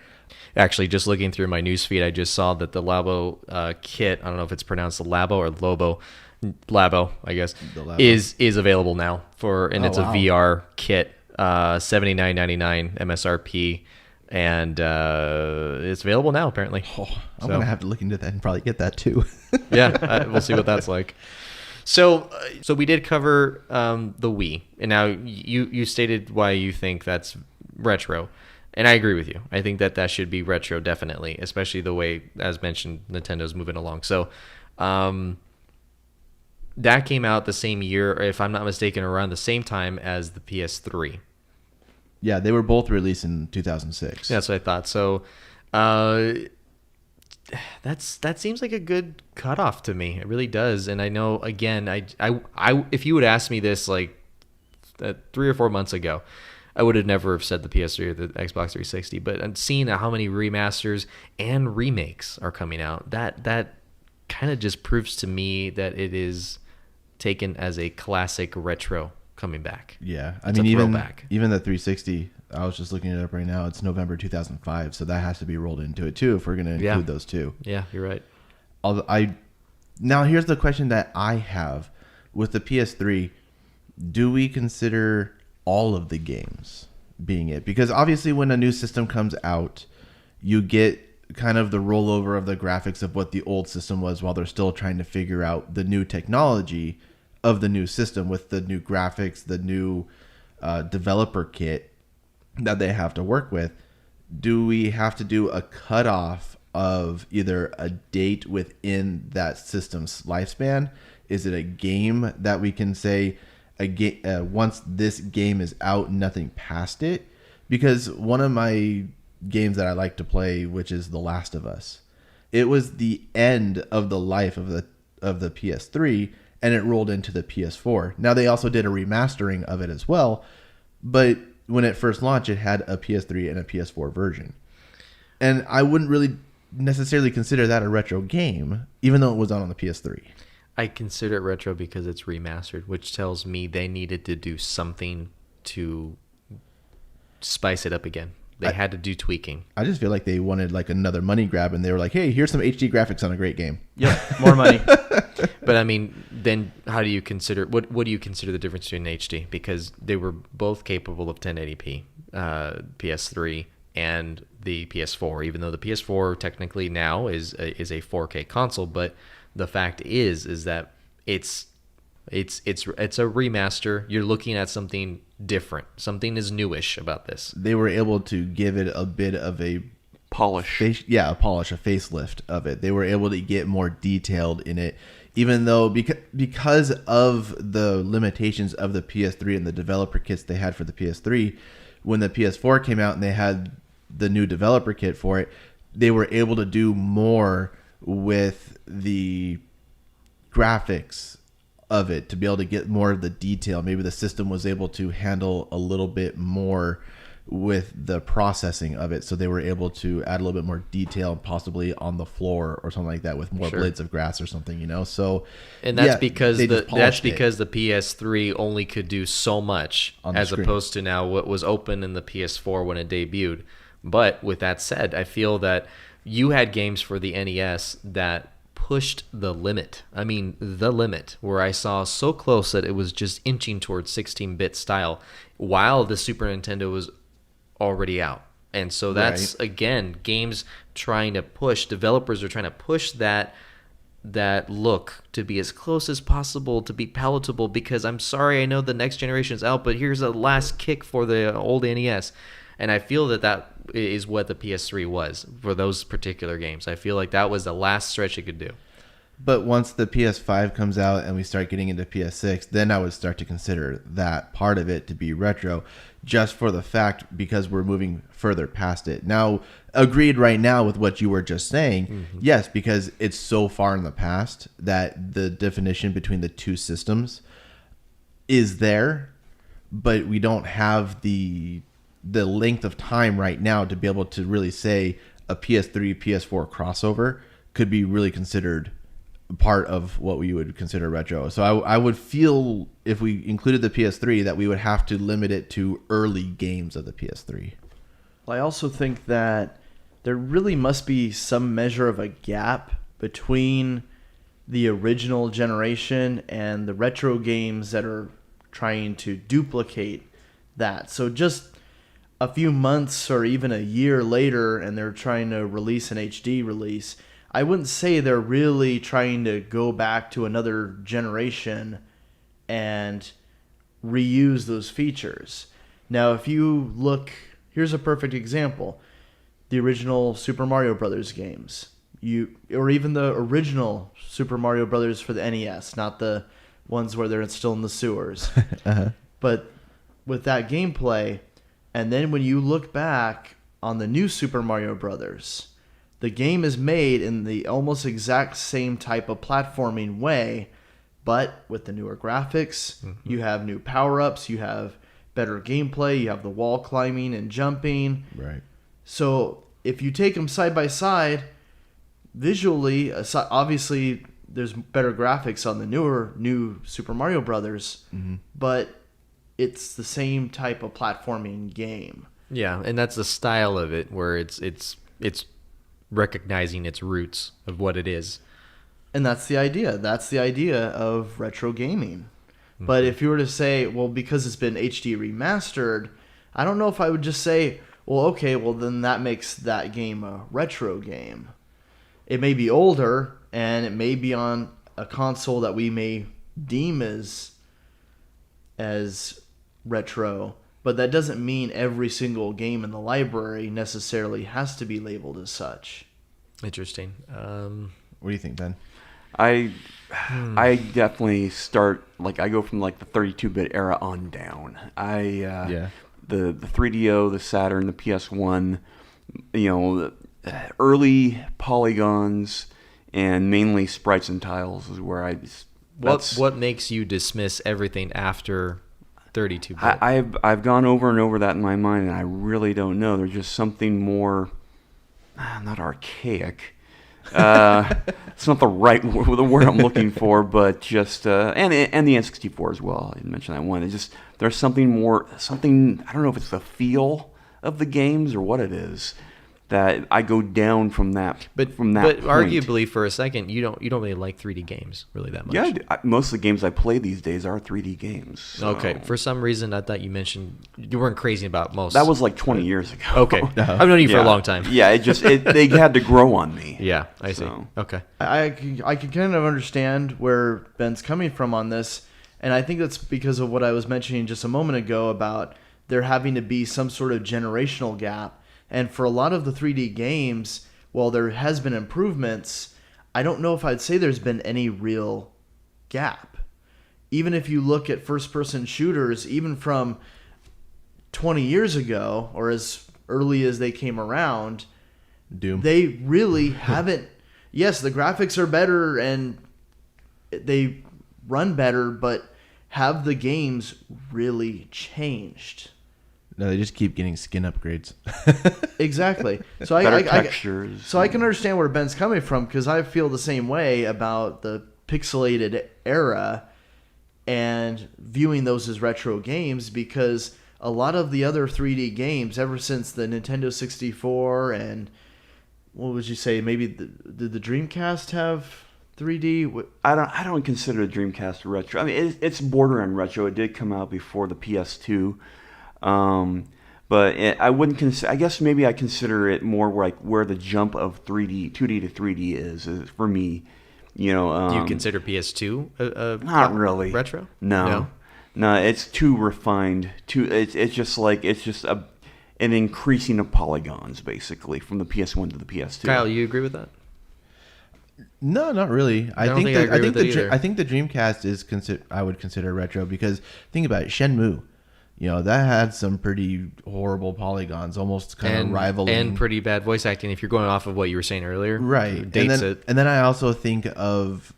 Speaker 3: Actually, just looking through my newsfeed, I just saw that the Labo kit, I don't know if it's pronounced Labo or Labo, I guess,
Speaker 2: The Labo.
Speaker 3: is available now and it's
Speaker 2: wow.
Speaker 3: a VR kit, $79.99 MSRP, and it's available now apparently.
Speaker 2: I'm
Speaker 3: So-
Speaker 2: going to have to look into that and probably get that too.
Speaker 3: Yeah, we'll see what that's like. So we did cover the Wii, and now you stated why you think that's retro, and I agree with you. I think that should be retro, definitely, especially the way, as mentioned, Nintendo's moving along. So that came out the same year, if I'm not mistaken, around the same time as the PS3.
Speaker 2: Yeah, they were both released in 2006.
Speaker 3: That's what I thought. So that seems like a good cutoff to me. It really does. And I know, again, I if you would ask me this like 3 or 4 months ago, I would have never have said the PS3 or the Xbox 360. But seeing how many remasters and remakes are coming out, that kind of just proves to me that it is taken as a classic retro coming back.
Speaker 2: Yeah, I
Speaker 3: It's a
Speaker 2: mean,
Speaker 3: throwback.
Speaker 2: even the 360. I was just looking it up right now. It's November 2005, so that has to be rolled into it too if we're going to include those two.
Speaker 3: Yeah, you're right.
Speaker 2: Now here's the question that I have with the PS3: do we consider all of the games being it? Because obviously, when a new system comes out, you get kind of the rollover of the graphics of what the old system was, while they're still trying to figure out the new technology of the new system with the new graphics, the new developer kit that they have to work with. Do we have to do a cutoff of either a date within that system's lifespan? Is it a game that we can say once this game is out, nothing past it? Because one of my games that I like to play, which is The Last of Us, it was the end of the life of the PS3, and it rolled into the PS4. Now they also did a remastering of it as well, but when it first launched, it had a PS3 and a PS4 version. And I wouldn't really necessarily consider that a retro game, even though it was on the PS3.
Speaker 3: I consider it retro because it's remastered, which tells me they needed to do something to spice it up again. They had to do tweaking.
Speaker 2: I just feel like they wanted like another money grab, and they were like, hey, here's some HD graphics on a great game.
Speaker 1: Yep, more money.
Speaker 3: But I mean, then how do you consider what do you consider the difference between HD? Because they were both capable of 1080p, PS3 and the PS4. Even though the PS4 technically now is a 4K console, but the fact is that it's a remaster. You're looking at something different. Something is newish about this.
Speaker 2: They were able to give it a bit of a
Speaker 4: Polish.
Speaker 2: a facelift of it. They were able to get more detailed in it, even though because of the limitations of the PS3 and the developer kits they had for the PS3, when the PS4 came out and they had the new developer kit for it, they were able to do more with the graphics of it to be able to get more of the detail. Maybe the system was able to handle a little bit more with the processing of it, so they were able to add a little bit more detail, possibly on the floor or something like that, with more blades of grass or something, you know. So,
Speaker 3: and that's
Speaker 2: yeah,
Speaker 3: because
Speaker 2: they just polished it.
Speaker 3: the PS3 only could do so much
Speaker 2: On the
Speaker 3: as
Speaker 2: screen.
Speaker 3: opposed to now what was open in the PS4 when it debuted. But with that said, I feel that you had games for the NES that pushed the limit. I mean, the limit, where I saw so close that it was just inching towards 16-bit style, while the Super Nintendo was already out. And so that's, again, games trying to push, developers are trying to push that look to be as close as possible, to be palatable, because I'm sorry, I know the next generation is out, but here's a last kick for the old NES. And I feel that is what the PS3 was for those particular games. I feel like that was the last stretch it could do.
Speaker 2: But once the PS5 comes out and we start getting into PS6, then I would start to consider that part of it to be retro, just for the fact because we're moving further past it. Now, agreed right now with what you were just saying, yes, because it's so far in the past that the definition between the two systems is there, but we don't have the length of time right now to be able to really say a PS3, PS4 crossover could be really considered part of what we would consider retro. So I would feel if we included the PS3 that we would have to limit it to early games of the PS3.
Speaker 1: Well, I also think that there really must be some measure of a gap between the original generation and the retro games that are trying to duplicate that. So just a few months or even a year later and they're trying to release an HD release, I wouldn't say they're really trying to go back to another generation and reuse those features. Now, if you look, here's a perfect example. The original Super Mario Brothers games. Or even the original Super Mario Brothers for the NES, not the ones where they're still in the sewers. But with that gameplay, and then when you look back on the new Super Mario Brothers, the game is made in the almost exact same type of platforming way, but with the newer graphics, you have new power-ups, you have better gameplay, you have the wall climbing and jumping.
Speaker 2: Right.
Speaker 1: So if you take them side by side, visually, obviously there's better graphics on the new Super Mario Brothers, but it's the same type of platforming game.
Speaker 3: Yeah, and that's the style of it, where it's recognizing its roots of what it is.
Speaker 1: And that's the idea. That's the idea of retro gaming. But if you were to say, well, because it's been HD remastered, I don't know if I would just say, well, okay, well, then that makes that game a retro game. It may be older, and it may be on a console that we may deem as retro, but that doesn't mean every single game in the library necessarily has to be labeled as such.
Speaker 3: Interesting.
Speaker 2: What do you think, Ben?
Speaker 4: I definitely start, like, I go from like the 32-bit era on down. The 3DO, the Saturn, the PS1, early polygons and mainly sprites and tiles is where I just...
Speaker 3: What makes you dismiss everything after 32-bit?
Speaker 4: I've gone over and over that in my mind, and I really don't know. There's just something more, not archaic. It's not the word I'm looking for, but just and the N64 as well. I didn't mention that one. It's just there's something I don't know if it's the feel of the games or what it is that I go down from that. But point.
Speaker 3: Arguably, for a second, you don't really like 3D games really that much.
Speaker 4: Yeah, most of the games I play these days are 3D games. So.
Speaker 3: Okay, for some reason, I thought you mentioned you weren't crazy about most.
Speaker 4: That was like 20 years ago.
Speaker 3: Okay, I've known you for a long time.
Speaker 4: Yeah, they had to grow on me.
Speaker 3: Yeah, I see. Okay,
Speaker 1: I can kind of understand where Ben's coming from on this, and I think that's because of what I was mentioning just a moment ago about there having to be some sort of generational gap. And for a lot of the 3D games, while there has been improvements, I don't know if I'd say there's been any real gap. Even if you look at first-person shooters, even from 20 years ago, or as early as they came around,
Speaker 2: Doom.
Speaker 1: They really haven't... Yes, the graphics are better and they run better, but have the games really changed?
Speaker 2: No, they just keep getting skin upgrades.
Speaker 1: Exactly. So
Speaker 4: Better textures.
Speaker 1: So I can understand where Ben's coming from, because I feel the same way about the pixelated era and viewing those as retro games, because a lot of the other 3D games, ever since the Nintendo 64 and what would you say, maybe did the Dreamcast have 3D?
Speaker 4: I don't consider the Dreamcast retro. I mean, it's borderline retro. It did come out before the PS2. But I wouldn't consider. I guess maybe I consider it more like where the jump of 2D to 3D is for me. Do
Speaker 3: you consider PS2
Speaker 4: not really
Speaker 3: retro?
Speaker 4: No, it's too refined. It's just an increasing of polygons, basically, from the PS1 to the PS2.
Speaker 3: Kyle, you agree with that?
Speaker 2: No, not really.
Speaker 3: I don't think I agree with it either.
Speaker 2: I think the Dreamcast is I would consider retro because think about it, Shenmue. That had some pretty horrible polygons, almost kind of rivaling,
Speaker 3: and pretty bad voice acting. If you're going off of what you were saying earlier,
Speaker 2: right?
Speaker 3: Dates
Speaker 2: and then I also think of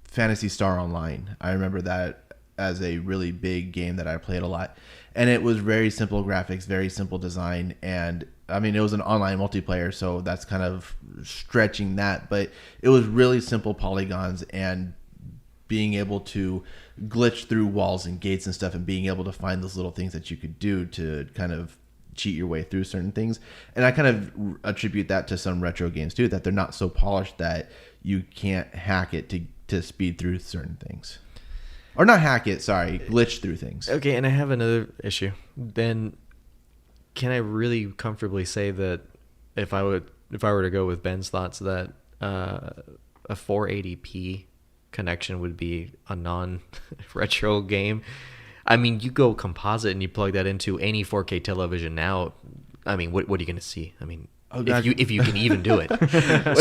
Speaker 2: Phantasy Star Online. I remember that as a really big game that I played a lot, and it was very simple graphics, very simple design, and I mean it was an online multiplayer, so that's kind of stretching that, but it was really simple polygons and being able to glitch through walls and gates and stuff and being able to find those little things that you could do to kind of cheat your way through certain things. And I kind of attribute that to some retro games too, that they're not so polished that you can't hack it to speed through certain things. Or not hack it, sorry, glitch through things.
Speaker 3: Okay, and I have another issue. Then can I really comfortably say that if I were to go with Ben's thoughts that a 480p connection would be a non-retro game? I mean, you go composite and you plug that into any 4K television now. I mean, what are you going to see? I mean, if you can even do it.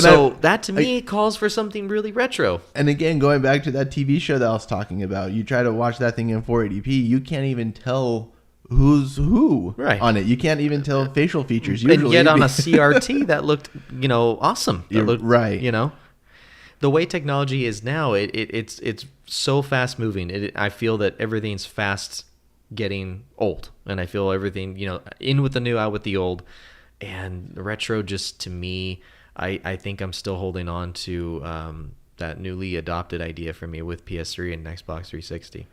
Speaker 3: So that to me calls for something really retro.
Speaker 2: And again, going back to that TV show that I was talking about, you try to watch that thing in 480p, you can't even tell who's who on it. You can't even tell facial features. Usually.
Speaker 3: And yet on a CRT that looked, awesome. That looked,
Speaker 2: right.
Speaker 3: The way technology is now, it's so fast moving. I feel that everything's fast getting old, and I feel everything, in with the new, out with the old. And retro, just to me, I think I'm still holding on to that newly adopted idea for me with PS3 and Xbox 360.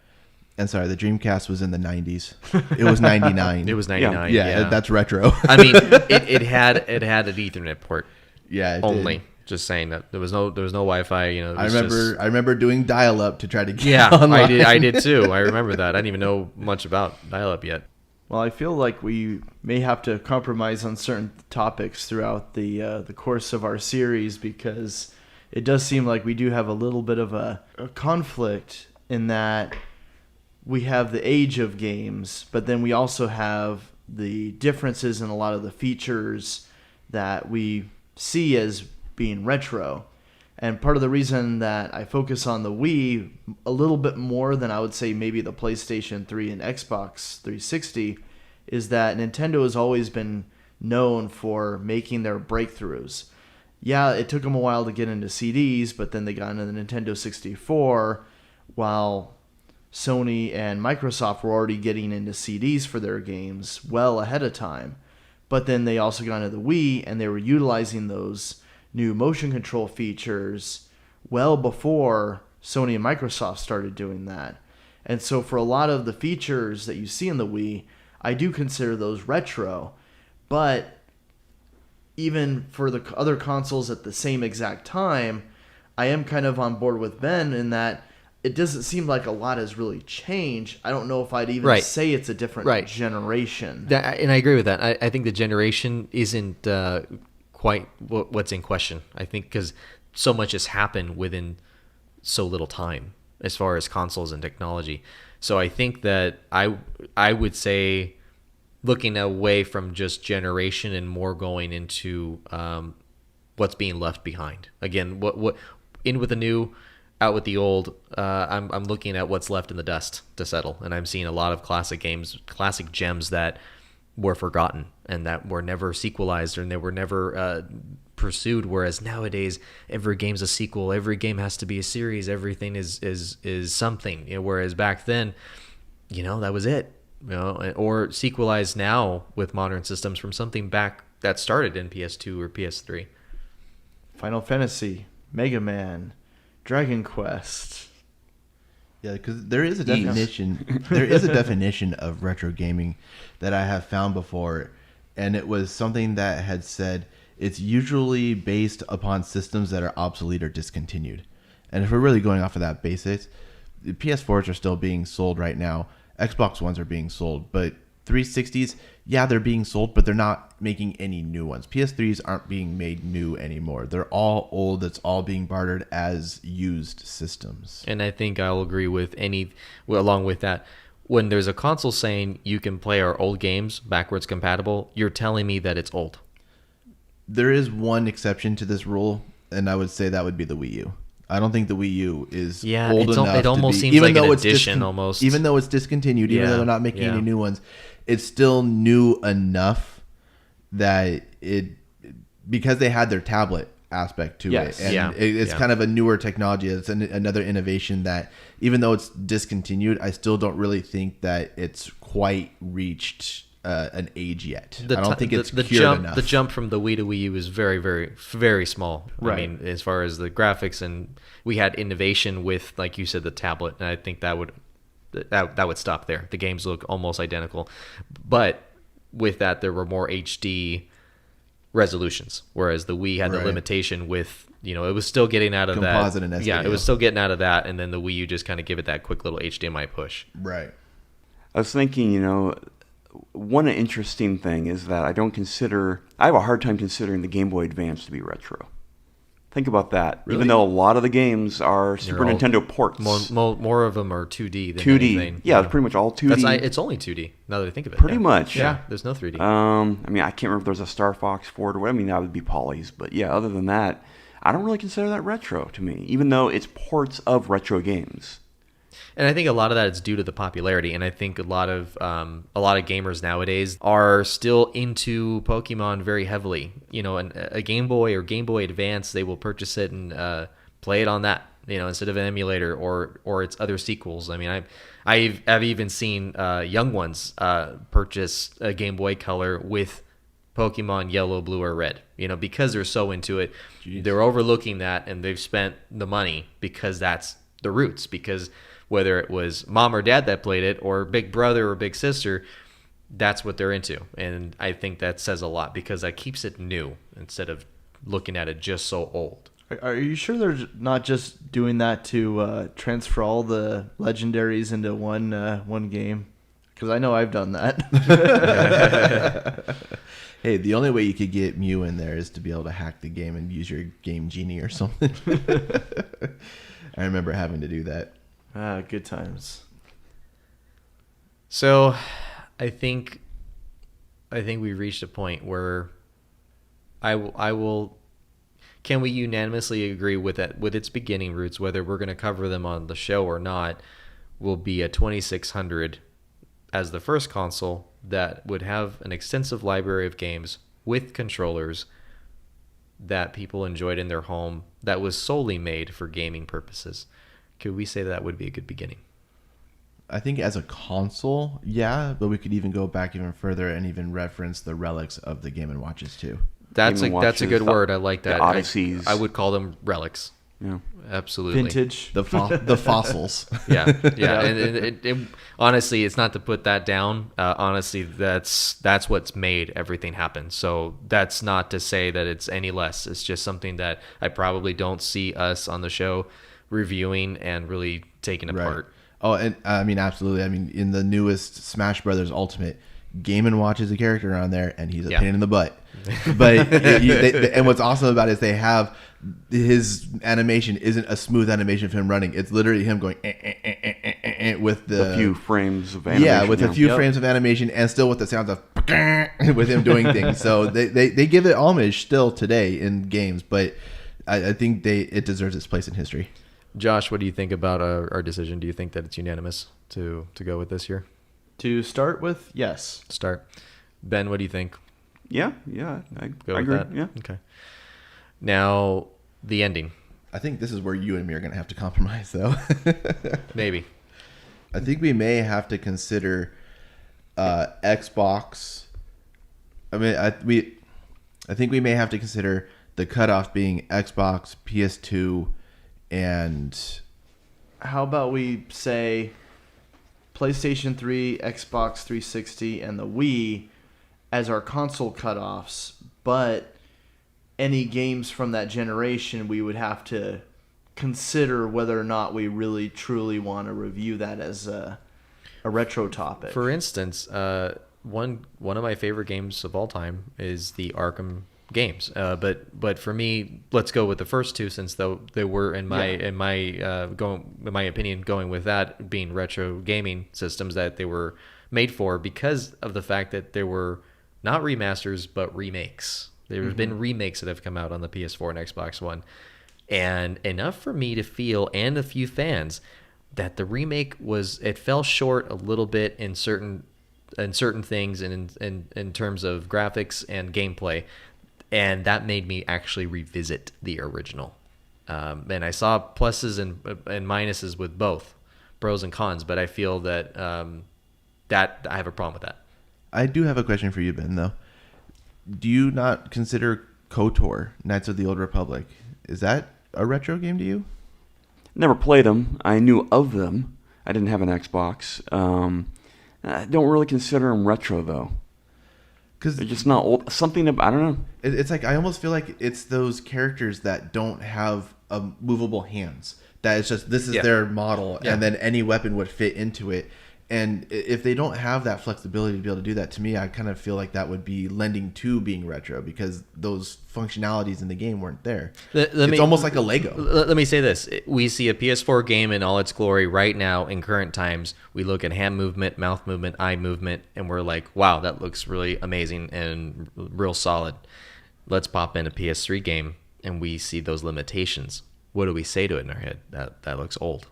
Speaker 2: And sorry, the Dreamcast was in the 90s. It was 99.
Speaker 3: It was 99.
Speaker 2: Yeah, that's retro.
Speaker 3: I mean, it had an Ethernet port.
Speaker 2: Yeah, it
Speaker 3: only.
Speaker 2: did.
Speaker 3: Just saying that there was no Wi-Fi.
Speaker 2: I remember doing dial-up to try to get online.
Speaker 3: I did too. I remember that. I didn't even know much about dial-up yet.
Speaker 1: Well, I feel like we may have to compromise on certain topics throughout the course of our series because it does seem like we do have a little bit of a conflict in that we have the age of games, but then we also have the differences in a lot of the features that we see as being retro. And part of the reason that I focus on the Wii a little bit more than I would say maybe the PlayStation 3 and Xbox 360 is that Nintendo has always been known for making their breakthroughs. Yeah, it took them a while to get into CDs, but then they got into the Nintendo 64 while Sony and Microsoft were already getting into CDs for their games well ahead of time. But then they also got into the Wii and they were utilizing those new motion control features well before Sony and Microsoft started doing that. And so for a lot of the features that you see in the Wii, I do consider those retro. But even for the other consoles at the same exact time, I am kind of on board with Ben in that it doesn't seem like a lot has really changed. I don't know if I'd even say it's a different generation.
Speaker 3: And I agree with that. I think the generation isn't quite what's in question. I think because so much has happened within so little time as far as consoles and technology. So I think that I would say looking away from just generation and more going into what's being left behind. Again, what in with the new, out with the old. I'm looking at what's left in the dust to settle, and I'm seeing a lot of classic games, classic gems that were forgotten and that were never sequelized and they were never pursued. Whereas nowadays, every game's a sequel. Every game has to be a series. Everything is something. Whereas back then, that was it. Or sequelized now with modern systems from something back that started in PS2 or PS3.
Speaker 1: Final Fantasy, Mega Man, Dragon Quest.
Speaker 2: Yeah, because there is a definition. There is a definition of retro gaming that I have found before, and it was something that had said it's usually based upon systems that are obsolete or discontinued. And if we're really going off of that basis, the PS4s are still being sold right now. Xbox Ones are being sold, but 360s, yeah, they're being sold, but they're not making any new ones. PS3s aren't being made new anymore. They're all old. It's all being bartered as used systems.
Speaker 3: And I think I'll agree with along with that. when there's a console saying you can play our old games backwards compatible, you're telling me that it's old.
Speaker 2: There is one exception to this rule, and I would say that would be the Wii U. I don't think the Wii U is old enough.
Speaker 3: It almost
Speaker 2: to be,
Speaker 3: seems
Speaker 2: even
Speaker 3: like
Speaker 2: though
Speaker 3: an
Speaker 2: it's
Speaker 3: addition almost.
Speaker 2: Even though it's discontinued, even
Speaker 3: Yeah,
Speaker 2: though they're not making
Speaker 3: yeah.
Speaker 2: any new ones, it's still new enough that because they had their tablet aspect to
Speaker 1: Yes.
Speaker 2: it, and
Speaker 3: Yeah,
Speaker 2: it's
Speaker 3: yeah.
Speaker 2: kind of a newer technology. It's another innovation that, even though it's discontinued, I still don't really think that it's quite reached an age yet. I don't think it's cured enough.
Speaker 3: The jump from the Wii to Wii U is very, very, very small.
Speaker 1: Right.
Speaker 3: I mean, as far as the graphics, and we had innovation with, like you said, the tablet, and I think that would stop there. The games look almost identical, but with that, there were more HD resolutions, whereas the Wii had the
Speaker 2: Right.
Speaker 3: limitation with, it was still getting out of
Speaker 2: Composite
Speaker 3: that.
Speaker 2: and
Speaker 3: Yeah, it
Speaker 2: SVO.
Speaker 3: was still getting out of that, and then the Wii U just kind of give it that quick little HDMI push.
Speaker 2: Right.
Speaker 4: I was thinking, one interesting thing is that I have a hard time considering the Game Boy Advance to be retro. Think about that.
Speaker 2: Really?
Speaker 4: Even though a lot of the games are Super
Speaker 3: all-
Speaker 4: Nintendo ports.
Speaker 3: More of them are 2D than
Speaker 4: 2D.
Speaker 3: anything.
Speaker 4: Yeah, it's pretty much all 2D.
Speaker 3: It's only 2D now that I think of it.
Speaker 4: Pretty
Speaker 3: yeah.
Speaker 4: much.
Speaker 3: Yeah, there's no 3D.
Speaker 4: I mean, I can't remember if there's a Star Fox for it or what. I mean, that would be Polys. But yeah, other than that, I don't really consider that retro to me, even though it's ports of retro games.
Speaker 3: And I think a lot of that is due to the popularity. And I think a lot of gamers nowadays are still into Pokemon very heavily. And a Game Boy or Game Boy Advance, they will purchase it and play it on that. Instead of an emulator or its other sequels. I mean, I've even seen young ones purchase a Game Boy Color with Pokemon Yellow, Blue, or Red. Because they're so into it, they're overlooking that, and they've spent the money because that's the roots. Because whether it was mom or dad that played it, or big brother or big sister, that's what they're into. And I think that says a lot, because that keeps it new instead of looking at it just so old.
Speaker 1: Are you sure they're not just doing that to transfer all the legendaries into one game? Because I know I've done that.
Speaker 2: Hey, the only way you could get Mew in there is to be able to hack the game and use your Game Genie or something. I remember having to do that.
Speaker 1: Good times.
Speaker 3: So, I think we reached a point where I will. Can we unanimously agree with that, with its beginning roots, whether we're going to cover them on the show or not, will be a 2600 as the first console that would have an extensive library of games with controllers that people enjoyed in their home, that was solely made for gaming purposes. Could we say that would be a good beginning?
Speaker 2: I think as a console, yeah, but we could even go back even further and even reference the relics of the Game & Watches too.
Speaker 3: That's
Speaker 4: Game &
Speaker 3: a good
Speaker 4: Watches,
Speaker 3: word. I like that.
Speaker 4: the Odysseys.
Speaker 3: I would call them relics.
Speaker 4: Yeah.
Speaker 3: Absolutely.
Speaker 1: Vintage.
Speaker 2: The fossils.
Speaker 3: Yeah. And honestly, it's not to put that down. Honestly, that's what's made everything happen. So that's not to say that it's any less. It's just something that I probably don't see us on the show reviewing and really taking apart.
Speaker 2: Right. Oh, and I mean, absolutely. I mean, in the newest Smash Brothers Ultimate, Game & Watch is a character on there, and he's a pain in the butt. But and what's awesome about it is they have his animation isn't a smooth animation of him running. It's literally him going with the
Speaker 4: A few frames of animation.
Speaker 2: Yeah, with a few frames of animation, and still with the sounds of with him doing things. So they give it homage still today in games, but I think it deserves its place in history.
Speaker 3: Josh, what do you think about our decision? Do you think that it's unanimous to go with this year?
Speaker 1: To start with, yes.
Speaker 3: Start. Ben, what do you think?
Speaker 4: Yeah, I
Speaker 3: Go with
Speaker 4: agree.
Speaker 3: that?
Speaker 4: Yeah.
Speaker 3: Okay. Now, the ending.
Speaker 2: I think this is where you and me are going to have to compromise, though.
Speaker 3: Maybe.
Speaker 2: I think we may have to consider Xbox. I mean, I think we may have to consider the cutoff being Xbox, PS2, and
Speaker 1: How about we say PlayStation 3, Xbox 360, and the Wii as our console cutoffs, but any games from that generation, we would have to consider whether or not we really truly want to review that as a retro topic.
Speaker 3: For instance, one of my favorite games of all time is the Arkham games. But for me, let's go with the first two, since though they were in my opinion, going with that being retro gaming systems that they were made for, because of the fact that there were not remasters but remakes. There's been remakes that have come out on the PS4 and Xbox One, and enough for me to feel, and a few fans, that the remake it fell short a little bit in certain things, and in terms of graphics and gameplay, and that made me actually revisit the original. And I saw pluses and minuses with both, pros and cons, but I feel that that I have a problem with that.
Speaker 2: I do have a question for you, Ben, though. Do you not consider KOTOR, Knights of the Old Republic, is that a retro game to you?
Speaker 4: Never played them. I knew of them. I didn't have an Xbox. I don't really consider them retro, though. Because they're just not old. Something about, I don't know.
Speaker 2: It's like, I almost feel like it's those characters that don't have movable hands. That it's just, this is their model, and then any weapon would fit into it. And if they don't have that flexibility to be able to do that, to me, I kind of feel like that would be lending to being retro, because those functionalities in the game weren't there. It's almost like a Lego.
Speaker 3: Let me say this. We see a PS4 game in all its glory right now in current times. We look at hand movement, mouth movement, eye movement, and we're like, wow, that looks really amazing and real solid. Let's pop in a PS3 game, and we see those limitations. What do we say to it in our head? That looks old.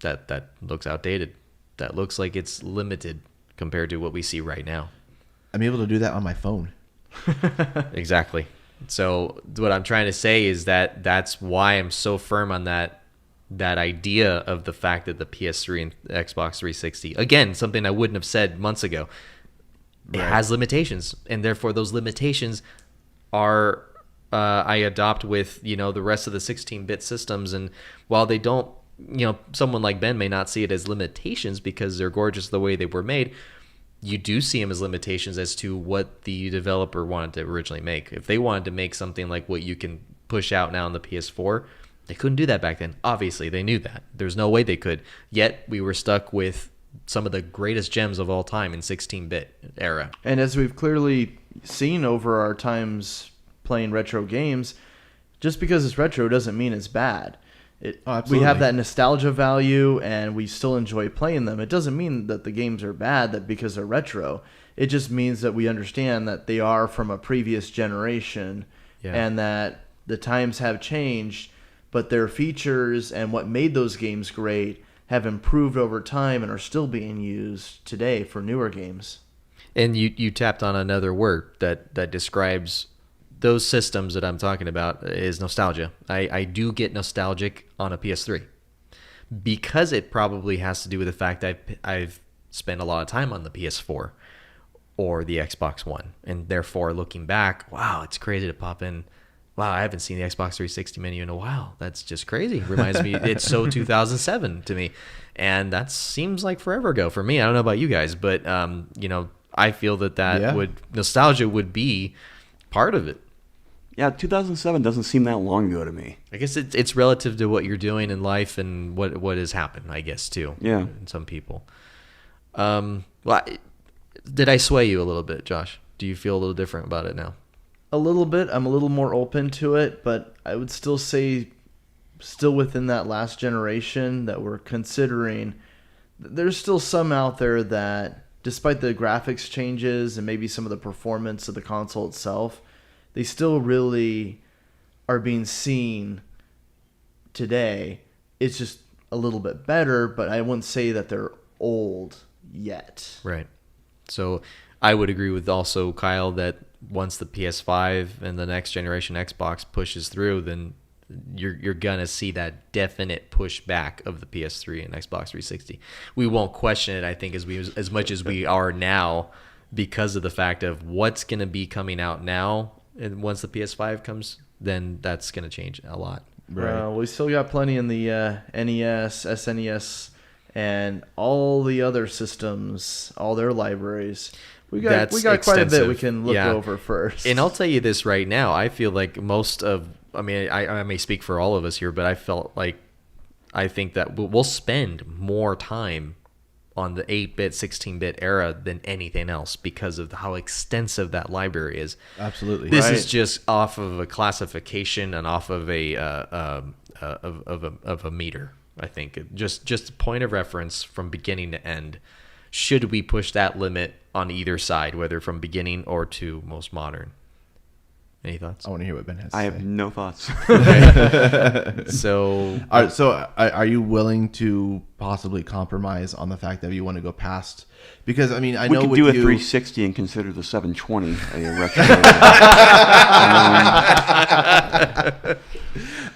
Speaker 3: That looks outdated. That looks like it's limited compared to what we see right now.
Speaker 2: I'm able to do that on my phone.
Speaker 3: Exactly. So what I'm trying to say is that that's why I'm so firm on that idea of the fact that the PS3 and Xbox 360, again, something I wouldn't have said months ago, it has limitations, and therefore those limitations are I adopt with the rest of the 16-bit systems. And while they don't, someone like Ben may not see it as limitations because they're gorgeous the way they were made, you do see them as limitations as to what the developer wanted to originally make. If they wanted to make something like what you can push out now on the PS4, they couldn't do that back then. Obviously, they knew that. There's no way they could. Yet, we were stuck with some of the greatest gems of all time in 16-bit era.
Speaker 1: And as we've clearly seen over our times playing retro games, just because it's retro doesn't mean it's bad. We have that nostalgia value, and we still enjoy playing them. It doesn't mean that the games are bad because they're retro. It just means that we understand that they are from a previous generation, and that the times have changed, but their features and what made those games great have improved over time and are still being used today for newer games.
Speaker 3: And you tapped on another word that describes those systems that I'm talking about, is nostalgia. I do get nostalgic on a PS3 because it probably has to do with the fact that I've spent a lot of time on the PS4 or the Xbox One, and therefore looking back, wow, it's crazy to pop in. Wow, I haven't seen the Xbox 360 menu in a while. That's just crazy. Reminds me, it's so 2007 to me, and that seems like forever ago for me. I don't know about you guys, but I feel that nostalgia would be part of it.
Speaker 4: Yeah, 2007 doesn't seem that long ago to me.
Speaker 3: I guess it's relative to what you're doing in life and what has happened, I guess, too.
Speaker 4: Yeah.
Speaker 3: In some people. Did I sway you a little bit, Josh? Do you feel a little different about it now?
Speaker 1: A little bit. I'm a little more open to it, but I would still say, still within that last generation that we're considering, there's still some out there that, despite the graphics changes and maybe some of the performance of the console itself, they still really are being seen today. It's just a little bit better, but I wouldn't say that they're old yet.
Speaker 3: Right. So I would agree with also Kyle that once the PS5 and the next generation Xbox pushes through, then you're gonna see that definite pushback of the PS3 and Xbox 360. We won't question it, I think, as much as we are now, because of the fact of what's gonna be coming out now. And once the PS5 comes, then that's going to change a lot.
Speaker 1: Right. We still got plenty in the NES, SNES, and all the other systems, all their libraries. We got quite a bit we can look over first.
Speaker 3: And I'll tell you this right now. I feel like I may speak for all of us here, but I think that we'll spend more time on the 8-bit, 16-bit era than anything else because of how extensive that library is.
Speaker 2: Absolutely.
Speaker 3: This
Speaker 1: Right.
Speaker 3: is just off of a classification and off of a meter. I think just a point of reference from beginning to end. Should we push that limit on either side, whether from beginning or to most modern? Any thoughts?
Speaker 2: I want to hear what Ben has to
Speaker 4: I
Speaker 2: say.
Speaker 4: have no thoughts.
Speaker 3: So
Speaker 2: All right, so are you willing to possibly compromise on the fact that you want to go past? Because, I mean, I
Speaker 4: We
Speaker 2: know
Speaker 4: could
Speaker 2: with
Speaker 4: do a
Speaker 2: you,
Speaker 4: 360 and consider the 720 a retro.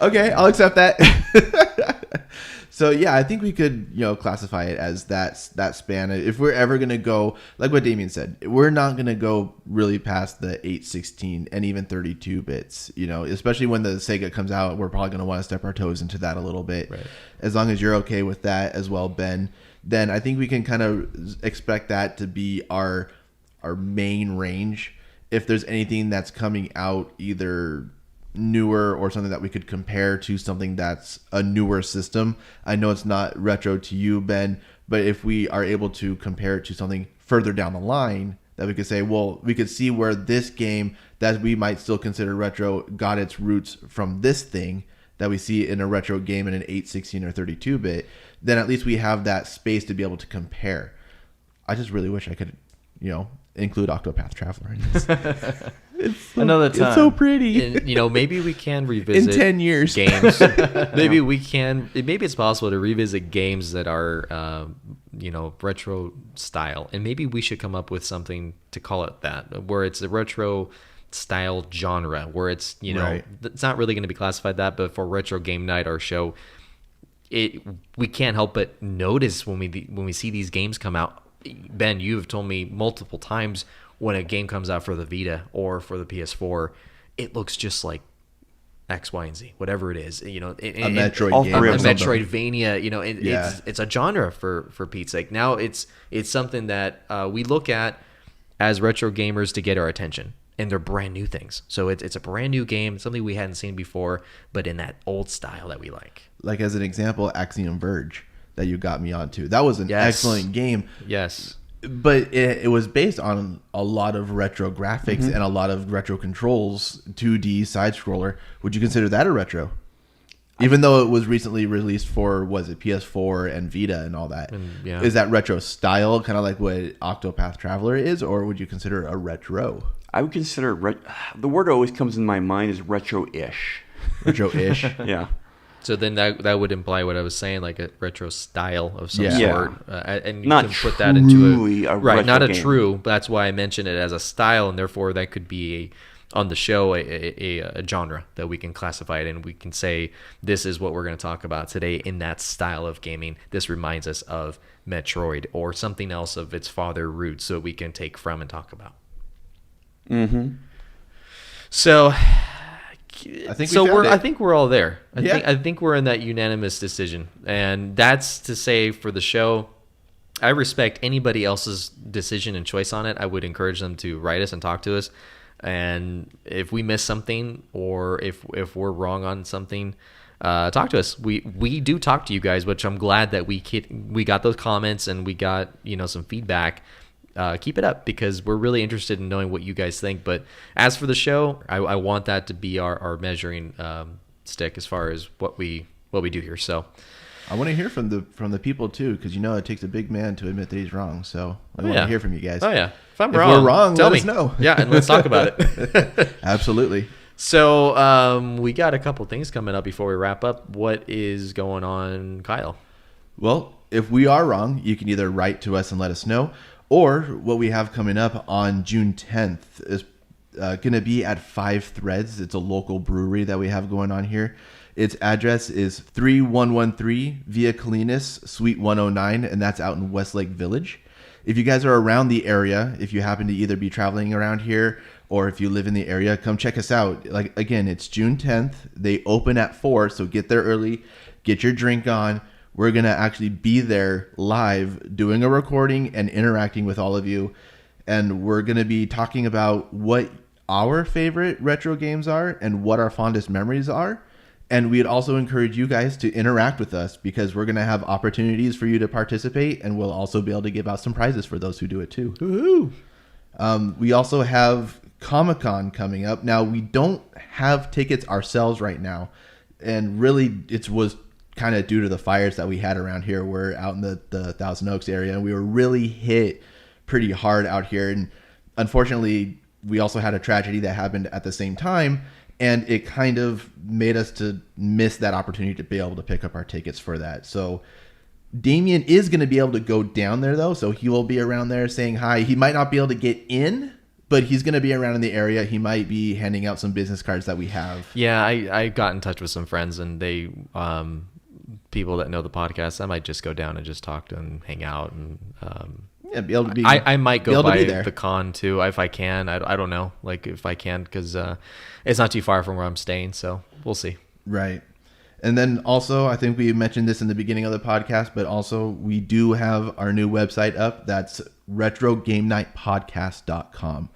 Speaker 2: Okay, I'll accept that. So yeah, I think we could, classify it as that span. If we're ever gonna go, like what Damien said, we're not gonna go really past the 8, 16, and even 32 bits. Especially when the Sega comes out, we're probably gonna want to step our toes into that a little bit.
Speaker 3: Right.
Speaker 2: As long as you're okay with that as well, Ben, then I think we can kind of expect that to be our main range. If there's anything that's coming out either newer or something that we could compare to something that's a newer system. I know it's not retro to you, Ben, but if we are able to compare it to something further down the line, that we could say, well, we could see where this game that we might still consider retro got its roots from this thing that we see in a retro game in an 8, 16, or 32-bit, then at least we have that space to be able to compare. I just really wish I could, include Octopath Traveler in this.
Speaker 1: Another time.
Speaker 2: It's so pretty.
Speaker 3: and, maybe we can revisit
Speaker 2: In 10 years.
Speaker 3: games. Maybe it's possible to revisit games that are retro style, and maybe we should come up with something to call it that, where it's a retro style genre, where it's
Speaker 2: Right.
Speaker 3: it's not really going to be classified that, but for retro game night or show, we can't help but notice when we see these games come out. Ben, you have told me multiple times when a game comes out for the Vita or for the PS4, it looks just like X, Y, and Z, whatever it is.
Speaker 2: A Metroid
Speaker 4: all
Speaker 2: game.
Speaker 4: three
Speaker 2: or
Speaker 4: of
Speaker 3: a
Speaker 4: them.
Speaker 2: something.
Speaker 3: Metroidvania.
Speaker 2: Yeah.
Speaker 3: It's a genre for Pete's sake. Now it's something that we look at as retro gamers to get our attention, and they're brand new things. So it's a brand new game, something we hadn't seen before, but in that old style that we like.
Speaker 2: Like as an example, Axiom Verge that you got me onto. That was an
Speaker 3: Yes.
Speaker 2: excellent game,
Speaker 3: Yes.
Speaker 2: but it was based on a lot of retro graphics and a lot of retro controls, 2D side scroller. Would you consider that a retro? Even though it was recently released for, was it PS4 and Vita and all that?
Speaker 3: yeah.
Speaker 2: Is that retro style, kind of like what Octopath Traveler is, or would you consider a retro?
Speaker 4: I would consider the word that always comes in my mind is retro-ish.
Speaker 2: Retro-ish.
Speaker 4: Yeah.
Speaker 3: So then that would imply what I was saying, like a retro style of some
Speaker 2: Yeah.
Speaker 3: sort, and you
Speaker 4: Not
Speaker 3: can put that into
Speaker 4: truly a
Speaker 3: right,
Speaker 4: retro
Speaker 3: not a
Speaker 4: game.
Speaker 3: true. But that's why I mentioned it as a style, and therefore that could be on the show a genre that we can classify it in. We can say this is what we're going to talk about today in that style of gaming. This reminds us of Metroid or something else of its father roots, so we can take from and talk about.
Speaker 4: Mm-hmm.
Speaker 3: So
Speaker 2: I think we
Speaker 3: so
Speaker 2: found it.
Speaker 3: I think we're all there.
Speaker 2: Yeah.
Speaker 3: I think we're in that unanimous decision, and that's to say for the show. I respect anybody else's decision and choice on it. I would encourage them to write us and talk to us. And if we miss something or if we're wrong on something, talk to us. We do talk to you guys, which I'm glad that we got those comments and we got some feedback. Keep it up because we're really interested in knowing what you guys think. But as for the show, I want that to be our measuring stick as far as what we do here. So
Speaker 2: I want to hear from the people too, because it takes a big man to admit that he's wrong. So I want to hear from you guys.
Speaker 3: Oh yeah, if I'm
Speaker 2: If
Speaker 3: wrong,
Speaker 2: we're wrong,
Speaker 3: tell
Speaker 2: let
Speaker 3: me.
Speaker 2: us know.
Speaker 3: Yeah, and let's talk about it.
Speaker 2: Absolutely.
Speaker 3: So we got a couple things coming up before we wrap up. What is going on, Kyle?
Speaker 2: Well, if we are wrong, you can either write to us and let us know, or what we have coming up on June 10th is going to be at 5 Threads. It's a local brewery that we have going on here. Its address is 3113 Via Colinas, Suite 109, and that's out in Westlake Village. If you guys are around the area, if you happen to either be traveling around here or if you live in the area, come check us out. Like again, it's June 10th. They open at 4, so get there early, get your drink on. We're going to actually be there live doing a recording and interacting with all of you. And we're going to be talking about what our favorite retro games are and what our fondest memories are. And we'd also encourage you guys to interact with us because we're going to have opportunities for you to participate, and we'll also be able to give out some prizes for those who do it too.
Speaker 1: Woohoo!
Speaker 2: We also have Comic-Con coming up. Now, we don't have tickets ourselves right now, and really it was kind of due to the fires that we had around here. We're out in the Thousand Oaks area, and we were really hit pretty hard out here. And unfortunately, we also had a tragedy that happened at the same time, and it kind of made us to miss that opportunity to be able to pick up our tickets for that. So Damien is going to be able to go down there, though, so he will be around there saying hi. He might not be able to get in, but he's going to be around in the area. He might be handing out some business cards that we have.
Speaker 3: Yeah, I got in touch with some friends, and they people that know the podcast. I might just go down and just talk to them, hang out, and
Speaker 2: Yeah, be able to be.
Speaker 3: I might
Speaker 2: be
Speaker 3: go
Speaker 2: able to
Speaker 3: by
Speaker 2: be there.
Speaker 3: the con too if I can. I don't know, like if I can, because it's not too far from where I'm staying, so we'll see.
Speaker 2: Right. And then also, I think we mentioned this in the beginning of the podcast, but also we do have our new website up. That's retrogamenightpodcast.com.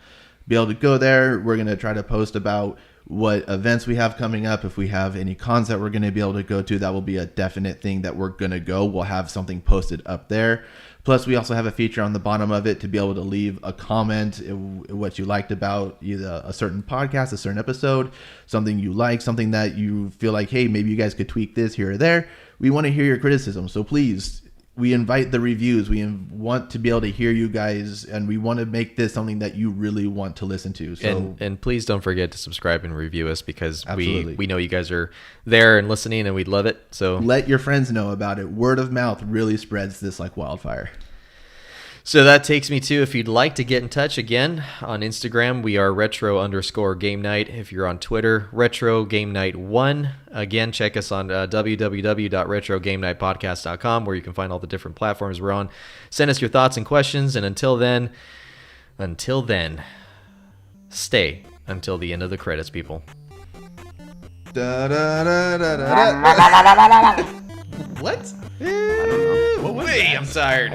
Speaker 2: Be able to go there. We're going to try to post about what events we have coming up. If we have any cons that we're going to be able to go to, that will be a definite thing that we're going to go. We'll have something posted up there. Plus, we also have a feature on the bottom of it to be able to leave a comment, what you liked about either a certain podcast, a certain episode, something you like, something that you feel like, hey, maybe you guys could tweak this here or there. We want to hear your criticism. So please, we invite the reviews. We want to be able to hear you guys, and we want to make this something that you really want to listen to. So
Speaker 3: And please don't forget to subscribe and review us, because
Speaker 2: Absolutely.
Speaker 3: we know you guys are there and listening, and we'd love it. So
Speaker 2: let your friends know about it. Word of mouth really spreads this like wildfire.
Speaker 3: So that takes me to, if you'd like to get in touch, again, on Instagram, we are retro_game night. If you're on Twitter, retro game night 1. Again, check us on www.retrogamenightpodcast.com, where you can find all the different platforms we're on. Send us your thoughts and questions. And until then, stay until the end of the credits, people.
Speaker 2: Da, da, da, da, da, da. What?
Speaker 3: Wait, I'm tired.